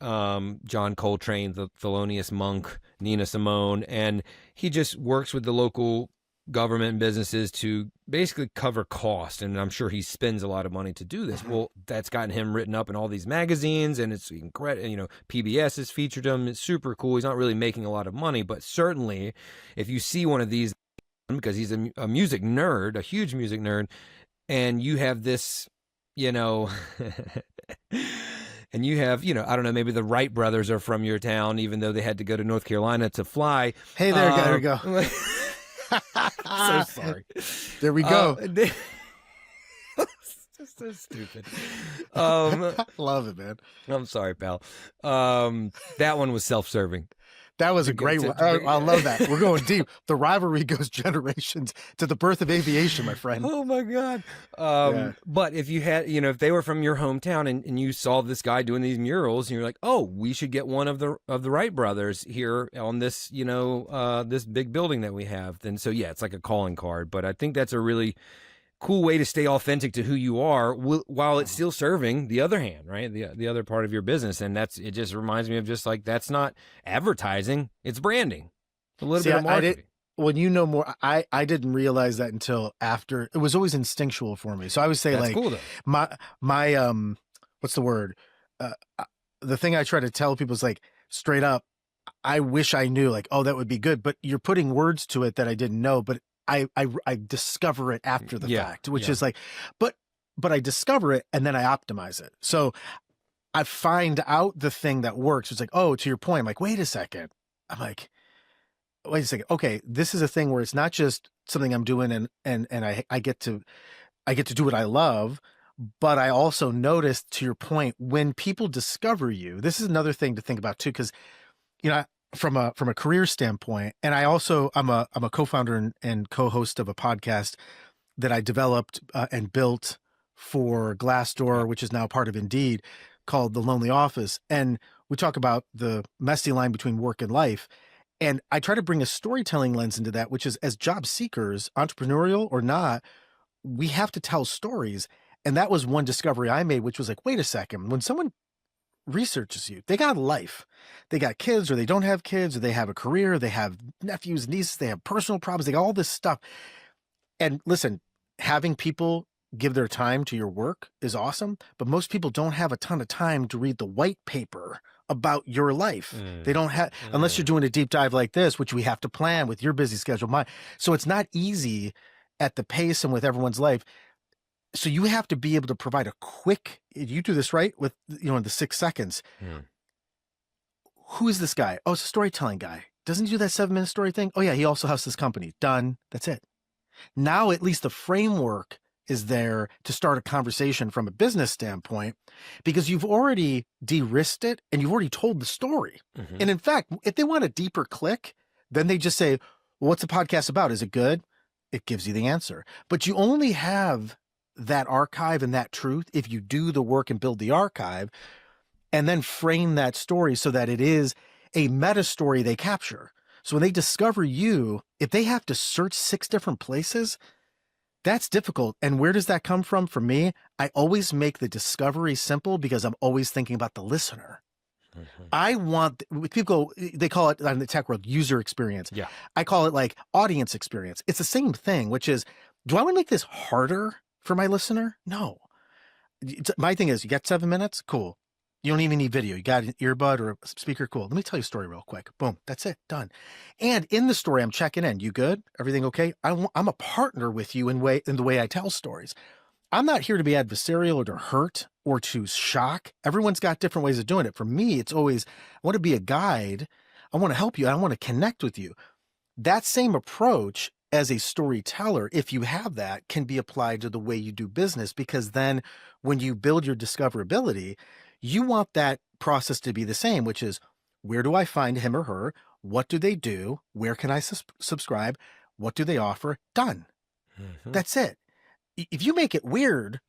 John Coltrane, the Thelonious Monk, Nina Simone, and he just works with the local government and businesses to basically cover cost. And I'm sure he spends a lot of money to do this. Well, that's gotten him written up in all these magazines, and it's incredible. PBS has featured him. It's super cool. He's not really making a lot of money, but certainly if you see one of these, because he's a music nerd, a huge music nerd, and you have this, and you have, I don't know, maybe the Wright brothers are from your town, even though they had to go to North Carolina to fly. Hey, there we go. So sorry. There we go. Just so stupid. Love it, man. I'm sorry, pal. That one was self-serving. That was a great one. I love that. We're going deep. The rivalry goes generations to the birth of aviation, my friend. Oh my God. But if you had, if they were from your hometown and you saw this guy doing these murals and you're like, oh, we should get one of the Wright brothers here on this, this big building that we have. Then it's like a calling card. But I think that's a really cool way to stay authentic to who you are while it's still serving the other hand, right? The other part of your business. And it just reminds me of just like, that's not advertising, it's branding. A little bit of marketing. When you know more, I didn't realize that until after. It was always instinctual for me. So I would say, that's like, cool, my what's the word? The thing I try to tell people is like, straight up, I wish I knew, like, oh, that would be good. But you're putting words to it that I didn't know. But I discover it after the fact, which is like, but I discover it and then I optimize it. So I find out the thing that works. It's like, oh, to your point, I'm like, wait a second. I'm like, wait a second. Okay, this is a thing where it's not just something I'm doing and I get to do what I love, but I also noticed, to your point, when people discover you, this is another thing to think about too, because from a career standpoint, and I'm a co-founder and co-host of a podcast that I developed and built for Glassdoor, which is now part of Indeed, called The Lonely Office. And we talk about the messy line between work and life. And I try to bring a storytelling lens into that, which is, as job seekers, entrepreneurial or not, we have to tell stories. And that was one discovery I made, which was like, wait a second, when someone researches you, they got a life, they got kids, or they don't have kids, or they have a career, they have nephews, nieces, they have personal problems, they got all this stuff. And listen, having people give their time to your work is awesome, but most people don't have a ton of time to read the white paper about your life. They don't have, unless you're doing a deep dive like this, which we have to plan with your busy schedule. So it's not easy at the pace and with everyone's life. So you have to be able to provide a quick, you do this right with, in the 6 seconds. Who is this guy? Oh, it's a storytelling guy. Doesn't he do that 7-minute story thing? Oh yeah. He also has this company. Done. That's it. Now at least the framework is there to start a conversation from a business standpoint, because you've already de-risked it and you've already told the story. And in fact, if they want a deeper click, then they just say, well, what's the podcast about? Is it good? It gives you the answer. But you only have that archive and that truth if you do the work and build the archive and then frame that story so that it is a meta story they capture. So when they discover you, if they have to search 6 different places, that's difficult. And where does that come from? For me, I always make the discovery simple because I'm always thinking about the listener. I want, people, they call it in the tech world, user experience. Yeah. I call it like audience experience. It's the same thing, which is, do I want to make this harder for my listener? No. My thing is, you got 7 minutes? Cool. You don't even need video. You got an earbud or a speaker? Cool. Let me tell you a story real quick. Boom. That's it. Done. And in the story, I'm checking in. You good? Everything okay? I'm a partner with you in the way I tell stories. I'm not here to be adversarial or to hurt or to shock. Everyone's got different ways of doing it. For me, it's always, I want to be a guide. I want to help you. I want to connect with you. That same approach as a storyteller, if you have that, can be applied to the way you do business, because then when you build your discoverability, you want that process to be the same, which is, where do I find him or her? What do they do? Where can I subscribe? What do they offer? Done. That's it. If you make it weird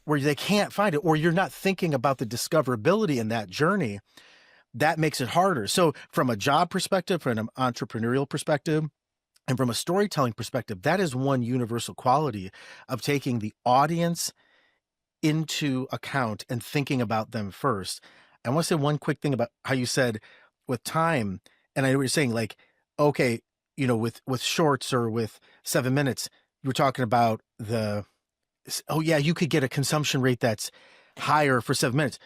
where they can't find it, or you're not thinking about the discoverability in that journey, that makes it harder. So from a job perspective, from an entrepreneurial perspective, and from a storytelling perspective, that is one universal quality of taking the audience into account and thinking about them first. I want to say one quick thing about how you said with time, and I know what you're saying, like, okay, with shorts or with 7 minutes, you were talking about you could get a consumption rate that's higher for 7 minutes.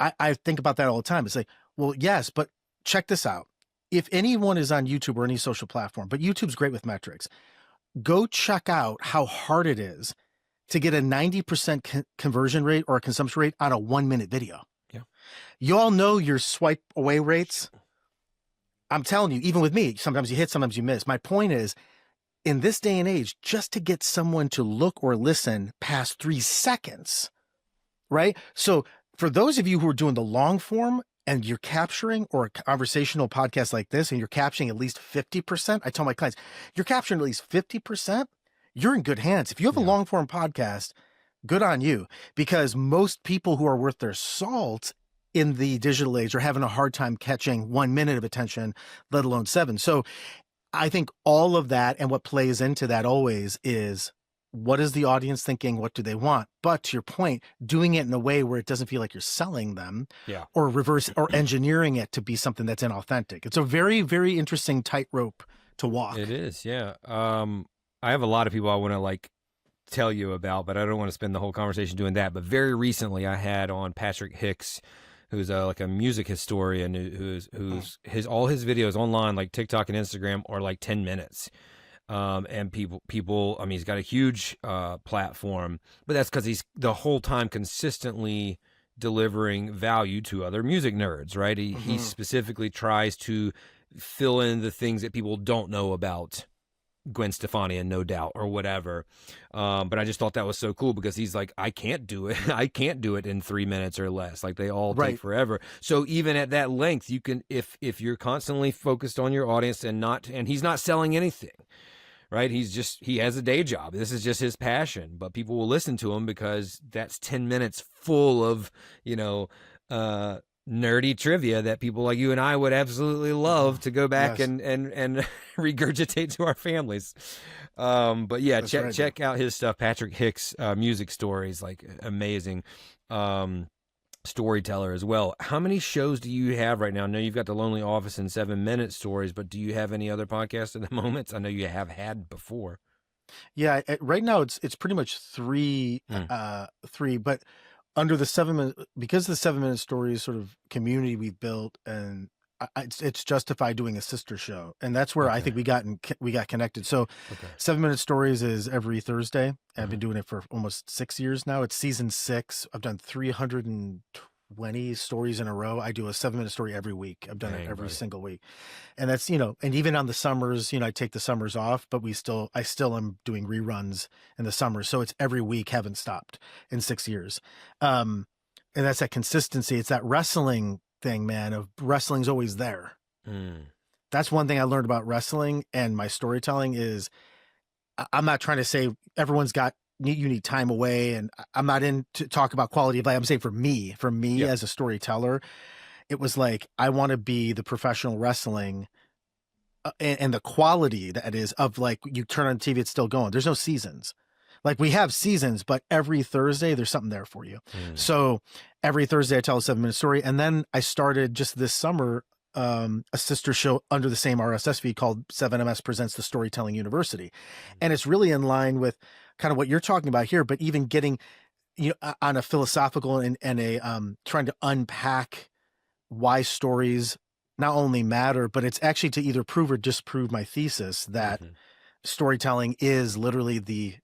I think about that all the time. It's like, well, yes, but check this out. If anyone is on YouTube or any social platform, but YouTube's great with metrics, go check out how hard it is to get a 90% conversion rate or a consumption rate on a 1-minute video. Yeah. You all know your swipe away rates. I'm telling you, even with me, sometimes you hit, sometimes you miss. My point is, in this day and age, just to get someone to look or listen past 3 seconds, right? So for those of you who are doing the long form and you're capturing, or a conversational podcast like this, and you're capturing at least 50%, I tell my clients, you're capturing at least 50%, you're in good hands. If you have a long form podcast, good on you, because most people who are worth their salt in the digital age are having a hard time catching 1 minute of attention, let alone 7. So I think all of that, and what plays into that always, is, what is the audience thinking? What do they want? But to your point, doing it in a way where it doesn't feel like you're selling them, or reverse or engineering it to be something that's inauthentic. It's a very, very interesting tightrope to walk. It is. Yeah. I have a lot of people I want to tell you about, but I don't want to spend the whole conversation doing that. But very recently I had on Patrick Hicks, who's a music historian, who's all his videos online, like TikTok and Instagram, are 10 minutes. And people, I mean, he's got a huge platform, but that's because he's the whole time consistently delivering value to other music nerds, right? He specifically tries to fill in the things that people don't know about Gwen Stefani and No Doubt or whatever. But I just thought that was so cool, because he's like, I can't do it. I can't do it in 3 minutes or less. Like, they all take forever. So even at that length, you can, if you're constantly focused on your audience and he's not selling anything, right? He has a day job. This is just his passion, but people will listen to him because that's 10 minutes full of, nerdy trivia that people like you and I would absolutely love to go back and regurgitate to our families. But yeah, check out his stuff. Patrick Hicks, music stories, amazing. Storyteller as well. How many shows do you have right now? I know you've got The Lonely Office and 7 Minute Stories, but do you have any other podcasts at the moment? I know you have had before. Yeah, right now it's pretty much three, but under the 7 minute, because the 7 minute stories sort of community we've built, and it's justified doing a sister show, and that's where I think we got connected. So 7 minute stories is every Thursday. I've been doing it for almost 6 years now. It's season 6. I've done 320 stories in a row. I do a 7 minute story every week. I've done it every single week. And that's, and even on the summers, I take the summers off, but I still am doing reruns in the summers. So it's every week, haven't stopped in 6 years. And that's that consistency. It's that wrestling thing, man, of wrestling's always there. That's one thing I learned about wrestling and my storytelling is I'm not trying to say everyone's got, you need time away. And I'm not in to talk about quality of life. I'm saying for me as a storyteller, it was like, I want to be the professional wrestling and the quality that is of like, you turn on TV, it's still going. There's no seasons. Like we have seasons, but every Thursday there's something there for you. So every Thursday I tell a 7 minute story. And then I started just this summer, a sister show under the same RSS feed called 7MS Presents the Storytelling University. And it's really in line with kind of what you're talking about here, but even getting, on a philosophical and a, trying to unpack why stories not only matter, but it's actually to either prove or disprove my thesis that storytelling is literally the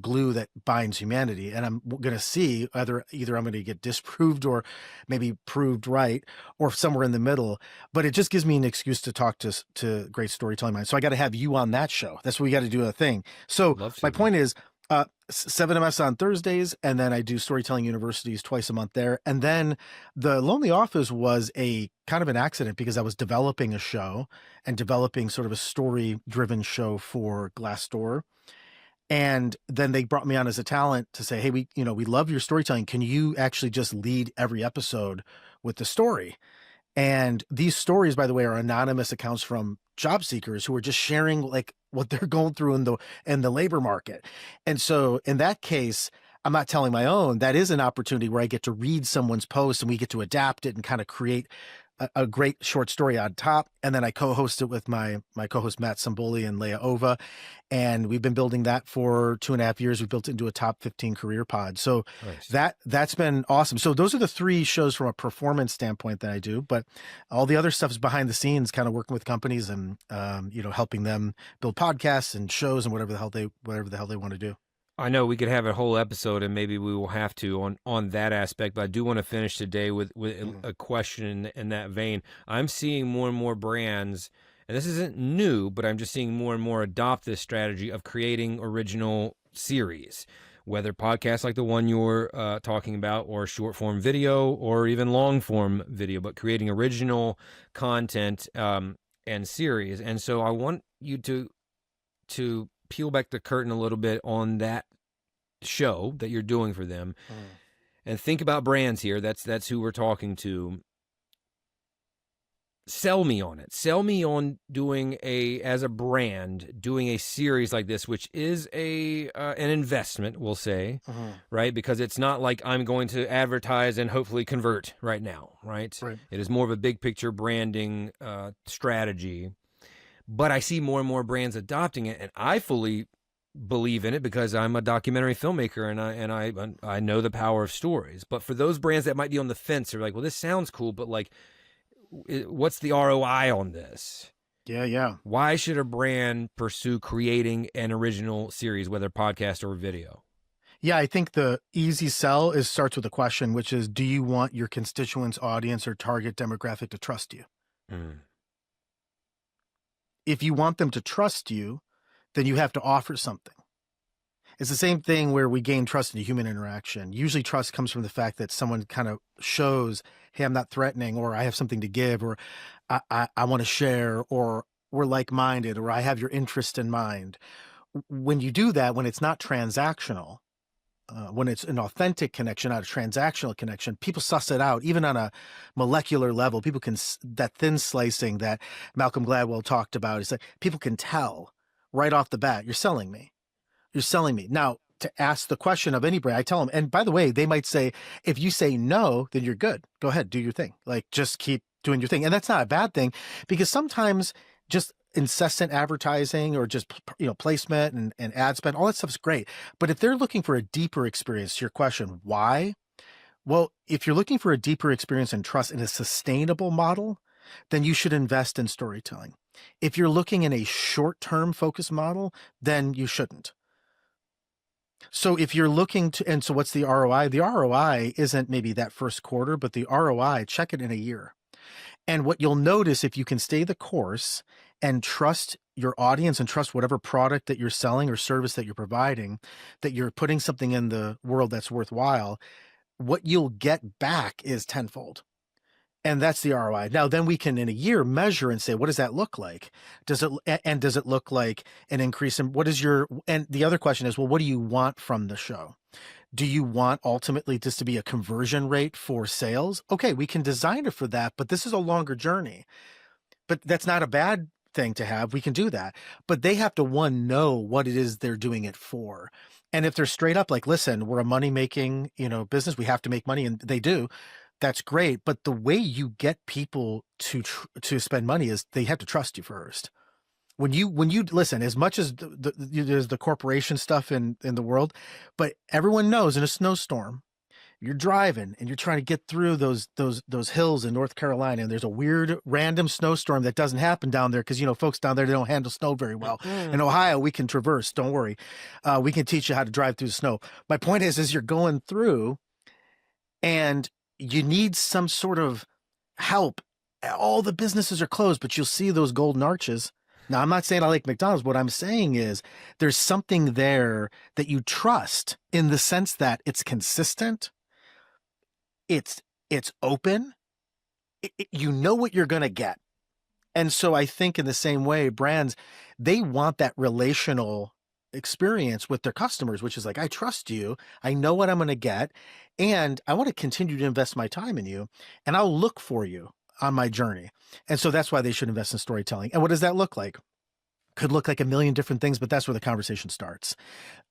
glue that binds humanity. And I'm going to see either I'm going to get disproved or maybe proved right or somewhere in the middle, but it just gives me an excuse to talk to great storytelling minds. So I got to have you on that show. That's what we got to do a thing. So my point is, 7MS on Thursdays, and then I do storytelling universities twice a month there. And then the Lonely Office was a kind of an accident because I was developing a show and developing sort of a story driven show for Glassdoor. And then they brought me on as a talent to say, hey, we love your storytelling. Can you actually just lead every episode with the story? And these stories, by the way, are anonymous accounts from job seekers who are just sharing like what they're going through in the labor market. And so in that case, I'm not telling my own. That is an opportunity where I get to read someone's post and we get to adapt it and kind of create a great short story on top. And then I co-host it with my co-host Matt Samboli and Leah Ova. And we've been building that for 2.5 years. We built it into a top 15 career pod. So that's been awesome. So those are the 3 shows from a performance standpoint that I do, but all the other stuff is behind the scenes, kind of working with companies and, helping them build podcasts and shows and whatever the hell they want to do. I know we could have a whole episode, and maybe we will have to on that aspect, but I do want to finish today with a question in that vein. I'm seeing more and more brands, and this isn't new, but I'm just seeing more and more adopt this strategy of creating original series, whether podcasts like the one you're talking about, or short form video, or even long form video, but creating original content and series. And so I want you to peel back the curtain a little bit on that show that you're doing for them and think about brands here. That's who we're talking to. Sell me on it. Sell me on as a brand, doing a series like this, which is an investment, we'll say, right? Because it's not like I'm going to advertise and hopefully convert right now, right? It is more of a big picture branding strategy. But I see more and more brands adopting it, and I fully believe in it because I'm a documentary filmmaker and I know the power of stories. But for those brands that might be on the fence, they're like, well, this sounds cool, but like, what's the ROI on this? Yeah. Why should a brand pursue creating an original series, whether podcast or video? Yeah, I think the easy sell starts with a question, which is, do you want your constituents, audience, or target demographic to trust you? If you want them to trust you, then you have to offer something. It's the same thing where we gain trust in a human interaction. Usually trust comes from the fact that someone kind of shows, hey, I'm not threatening, or I have something to give, or I want to share, or we're like-minded, or I have your interest in mind. When you do that, when it's not transactional, when it's an authentic connection, not a transactional connection, people suss it out. Even on a molecular level, people can, that thin slicing that Malcolm Gladwell talked about, it's like people can tell right off the bat, you're selling me. You're selling me. Now, to ask the question of any brand, I tell them, and by the way, they might say, if you say no, then you're good. Go ahead, do your thing. Like, just keep doing your thing. And that's not a bad thing, because sometimes just incessant advertising or just, placement and ad spend, all that stuff's great. But if they're looking for a deeper experience, to your question, why? Well, if you're looking for a deeper experience and trust in a sustainable model, then you should invest in storytelling. If you're looking in a short-term focus model, then you shouldn't. So if you're looking to, and so what's the ROI? The ROI isn't maybe that first quarter, but the ROI, check it in a year. And what you'll notice if you can stay the course and trust your audience and trust whatever product that you're selling or service that you're providing, that you're putting something in the world that's worthwhile, what you'll get back is tenfold. And that's the ROI. Now, then we can in a year measure and say, what does that look like? Does it look like an increase in and the other question is, well, what do you want from the show? Do you want ultimately this to be a conversion rate for sales? Okay, we can design it for that, but this is a longer journey. But that's not a bad thing to have. We can do that. But they have to, one, know what it is they're doing it for. And if they're straight up like, listen, we're a money-making, business, we have to make money, and they do, that's great. But the way you get people to spend money is they have to trust you first. When you listen, as much as there's the corporation stuff in the world, but everyone knows in a snowstorm, you're driving and you're trying to get through those hills in North Carolina, and there's a weird random snowstorm that doesn't happen down there because folks down there, they don't handle snow very well. In Ohio, we can traverse. Don't worry, we can teach you how to drive through the snow. My point is you're going through, and you need some sort of help. All the businesses are closed, but you'll see those golden arches. Now, I'm not saying I like McDonald's. What I'm saying is there's something there that you trust in the sense that it's consistent. It's open. You know what you're going to get. And so I think in the same way, brands, they want that relational experience with their customers, which is like, I trust you. I know what I'm going to get. And I want to continue to invest my time in you. And I'll look for you on my journey. And so that's why they should invest in storytelling. And what does that look like? Could look like a million different things, but that's where the conversation starts.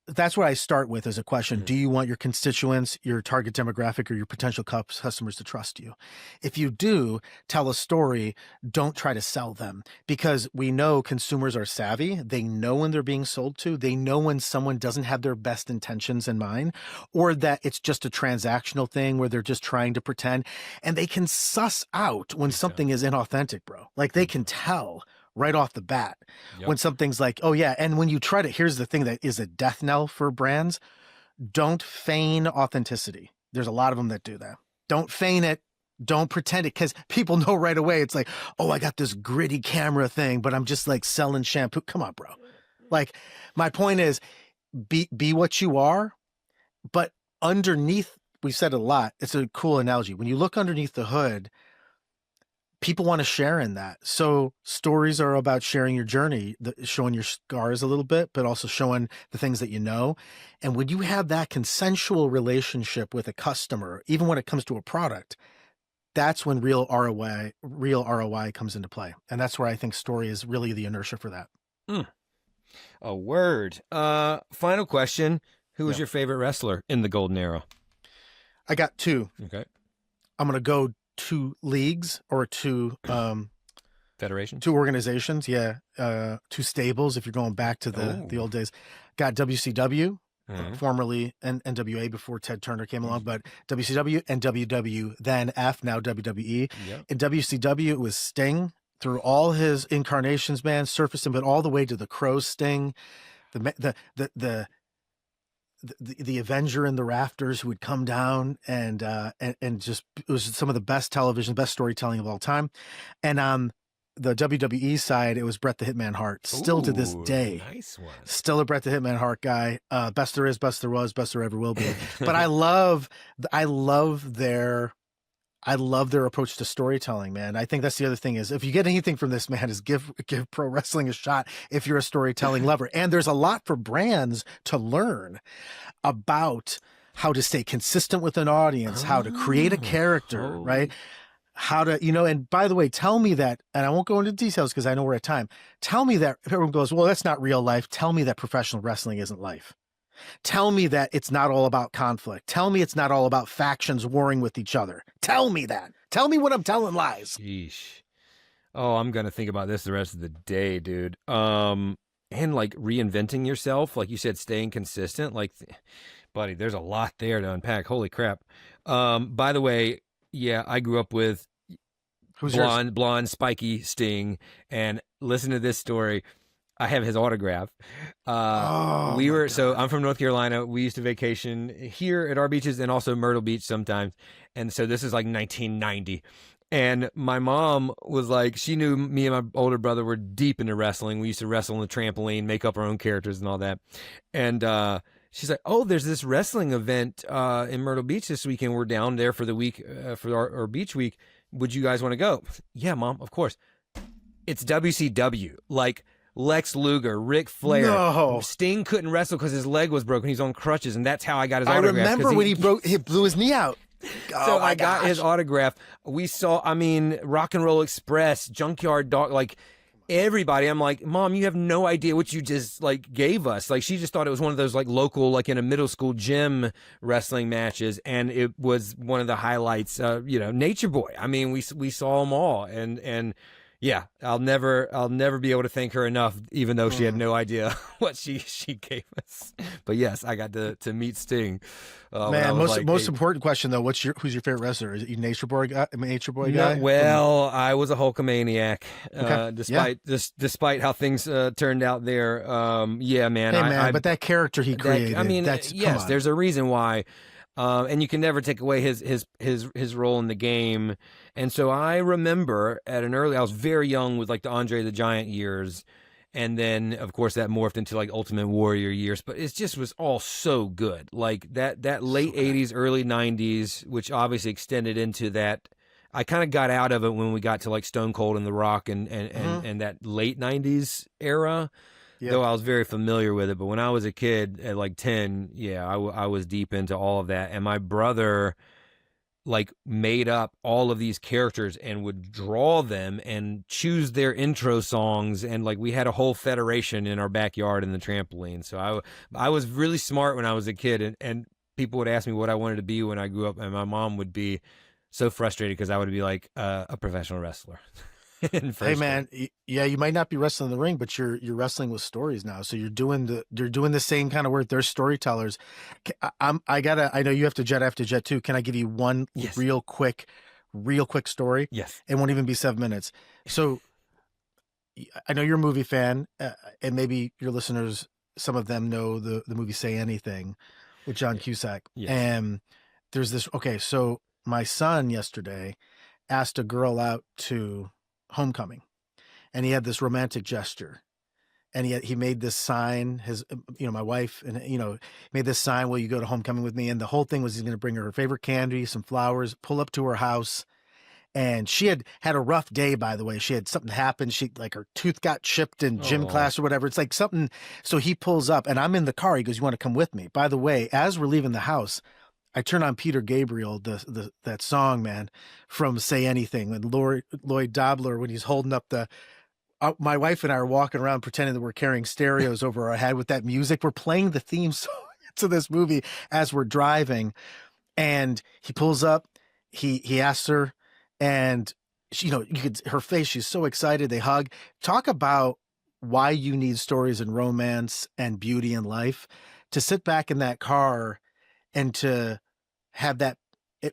That's what I start with as a question. Do you want your constituents, your target demographic, or your potential customers to trust you? If you do, tell a story. Don't try to sell them, because we know consumers are savvy. They know when they're being sold to. They know when someone doesn't have their best intentions in mind, or that it's just a transactional thing where they're just trying to pretend. And they can suss out when something is inauthentic, bro. Like they can tell right off the bat when something's like, oh yeah. And when you try to, here's the thing that is a death knell for brands. Don't feign authenticity. There's a lot of them that do that. Don't feign it. Don't pretend it, because people know right away. It's like, oh, I got this gritty camera thing, but I'm just like selling shampoo. Come on, bro. Like, my point is be what you are, but underneath, we've said it a lot. It's a cool analogy. When you look underneath the hood, people want to share in that. So stories are about sharing your journey, showing your scars a little bit, but also showing the things that you know. And when you have that consensual relationship with a customer, even when it comes to a product, that's when real ROI comes into play. And that's where I think story is really the inertia for that. A word. Final question. Who was your favorite wrestler in the Golden Era? I got two. Okay. I'm going to go two leagues or two federations, two organizations, two stables if you're going back to the old days. Got WCW, formerly NWA before Ted Turner came along, but WCW and WW, then F, now WWE. In WCW, it was Sting through all his incarnations, man, surfaced him, but all the way to the Crow Sting, the Avenger in the rafters who would come down and just, it was some of the best television, best storytelling of all time. And on the WWE side, it was Bret the Hitman Hart. Still to this day, nice one. Still a Bret the Hitman Hart guy. Best there is, best there was, best there ever will be. But I love their approach to storytelling, man. I think that's the other thing is, if you get anything from this, man, is give pro wrestling a shot if you're a storytelling lover. And there's a lot for brands to learn about how to stay consistent with an audience, how to create a character, right? How to, and by the way, tell me that, and I won't go into details because I know we're at time. Tell me that, if everyone goes, well, that's not real life. Tell me that professional wrestling isn't life. Tell me that it's not all about conflict. Tell me it's not all about factions warring with each other. Tell me that. Tell me when I'm telling lies. Sheesh. Oh, I'm going to think about this the rest of the day, dude. And like reinventing yourself, like you said, staying consistent, like, buddy, there's a lot there to unpack. Holy crap. By the way, yeah, I grew up with Who's yours? blonde, spiky Sting, and listen to this story. I have his autograph. Oh my So God. I'm from North Carolina. We used to vacation here at our beaches and also Myrtle Beach sometimes. And so this is like 1990. And my mom was like, she knew me and my older brother were deep into wrestling. We used to wrestle on the trampoline, make up our own characters and all that. And she's like, oh, there's this wrestling event in Myrtle Beach this weekend. We're down there for the week, for our beach week. Would you guys want to go? Yeah, Mom, of course. It's WCW. Like, Lex Luger, Ric Flair. No. Sting couldn't wrestle because his leg was broken. He's on crutches, and that's how I got his I autograph. remember when he blew his knee out. So I got his autograph. We saw, Rock and Roll Express, Junkyard Dog, like everybody. I'm like, Mom, you have no idea what you just like gave us. Like, she just thought it was one of those like local, like in a middle school gym wrestling matches, and it was one of the highlights. Nature Boy. I mean, we saw them all, and. Yeah, I'll never be able to thank her enough, even though she had no idea what she gave us. But yes, I got to meet Sting. Man, most important question though, who's your favorite wrestler? Is it you Nature Boy guy? Well, I was a Hulkamaniac, Okay. despite how things turned out there. Yeah, man. Hey, man, but that character he created. Yes, there's a reason why. And you can never take away his role in the game. And so I remember I was very young with like the Andre the Giant years. And then, of course, that morphed into like Ultimate Warrior years. But it just was all so good. Like that late 80s, early 90s, which obviously extended into that. I kind of got out of it when we got to like Stone Cold and The Rock and that late 90s era. Yep. Though I was very familiar with it. But when I was a kid at like 10, yeah, I was deep into all of that. And my brother like made up all of these characters and would draw them and choose their intro songs. And like we had a whole federation in our backyard in the trampoline. So I was really smart when I was a kid. And people would ask me what I wanted to be when I grew up. And my mom would be so frustrated because I would be like a professional wrestler. Hey man, yeah, you might not be wrestling in the ring, but you're wrestling with stories now. So you're doing the same kind of work. They're storytellers. I know you have to jet after jet too. Can I give you one real quick story? Yes. It won't even be 7 minutes. So I know you're a movie fan, and maybe your listeners, some of them know the movie Say Anything with John Cusack. Yes. And there's this. Okay, so my son yesterday asked a girl out to homecoming, and he had this romantic gesture, and he made this sign. My wife and made this sign, will you go to homecoming with me? And the whole thing was he's going to bring her favorite candy, some flowers, pull up to her house. And she had a rough day, by the way. She had something happen. Her tooth got chipped in gym class or whatever. It's like something. So he pulls up, and I'm in the car. He goes, you want to come with me? By the way, as we're leaving the house, I turn on Peter Gabriel, that song, man, from Say Anything, and Lloyd Dobler, when he's holding up my wife and I are walking around pretending that we're carrying stereos over our head with that music. We're playing the theme song to this movie as we're driving, and he pulls up, he asks her, and she, you could, her face, she's so excited. They hug. Talk about why you need stories and romance and beauty in life, to sit back in that car and to have that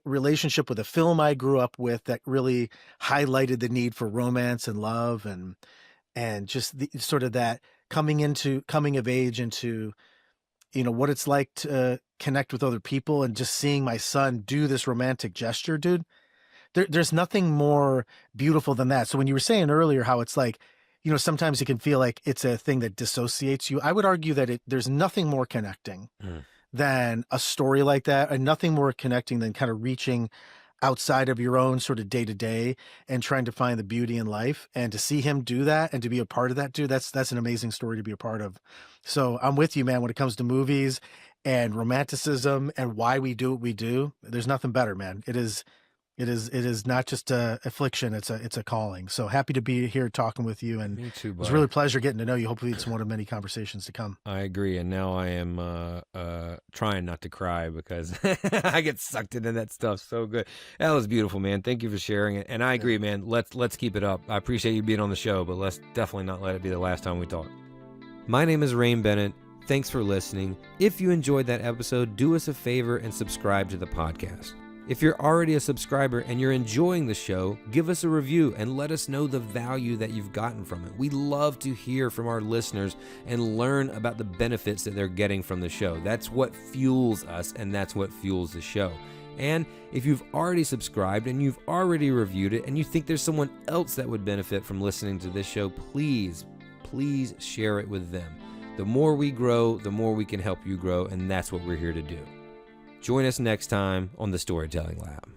relationship with a film I grew up with that really highlighted the need for romance and love and just the sort of that coming of age into, what it's like to connect with other people, and just seeing my son do this romantic gesture, dude. There's nothing more beautiful than that. So when you were saying earlier how it's like, sometimes it can feel like it's a thing that dissociates you. I would argue that there's nothing more connecting than a story like that, and nothing more connecting than kind of reaching outside of your own sort of day to day and trying to find the beauty in life. And to see him do that and to be a part of that, dude, that's an amazing story to be a part of. So I'm with you, man, when it comes to movies and romanticism and why we do what we do. There's nothing better, man. It is not just a affliction. It's a calling. So happy to be here talking with you. And me too, it was really a pleasure getting to know you. Hopefully it's one of many conversations to come. I agree. And now I am trying not to cry because I get sucked into that stuff. So good. That was beautiful, man. Thank you for sharing it. And I agree, man. Let's keep it up. I appreciate you being on the show, but let's definitely not let it be the last time we talk. My name is Rain Bennett. Thanks for listening. If you enjoyed that episode, do us a favor and subscribe to the podcast. If you're already a subscriber and you're enjoying the show, give us a review and let us know the value that you've gotten from it. We love to hear from our listeners and learn about the benefits that they're getting from the show. That's what fuels us, and that's what fuels the show. And if you've already subscribed and you've already reviewed it and you think there's someone else that would benefit from listening to this show, please share it with them. The more we grow, the more we can help you grow, and that's what we're here to do. Join us next time on the Storytelling Lab.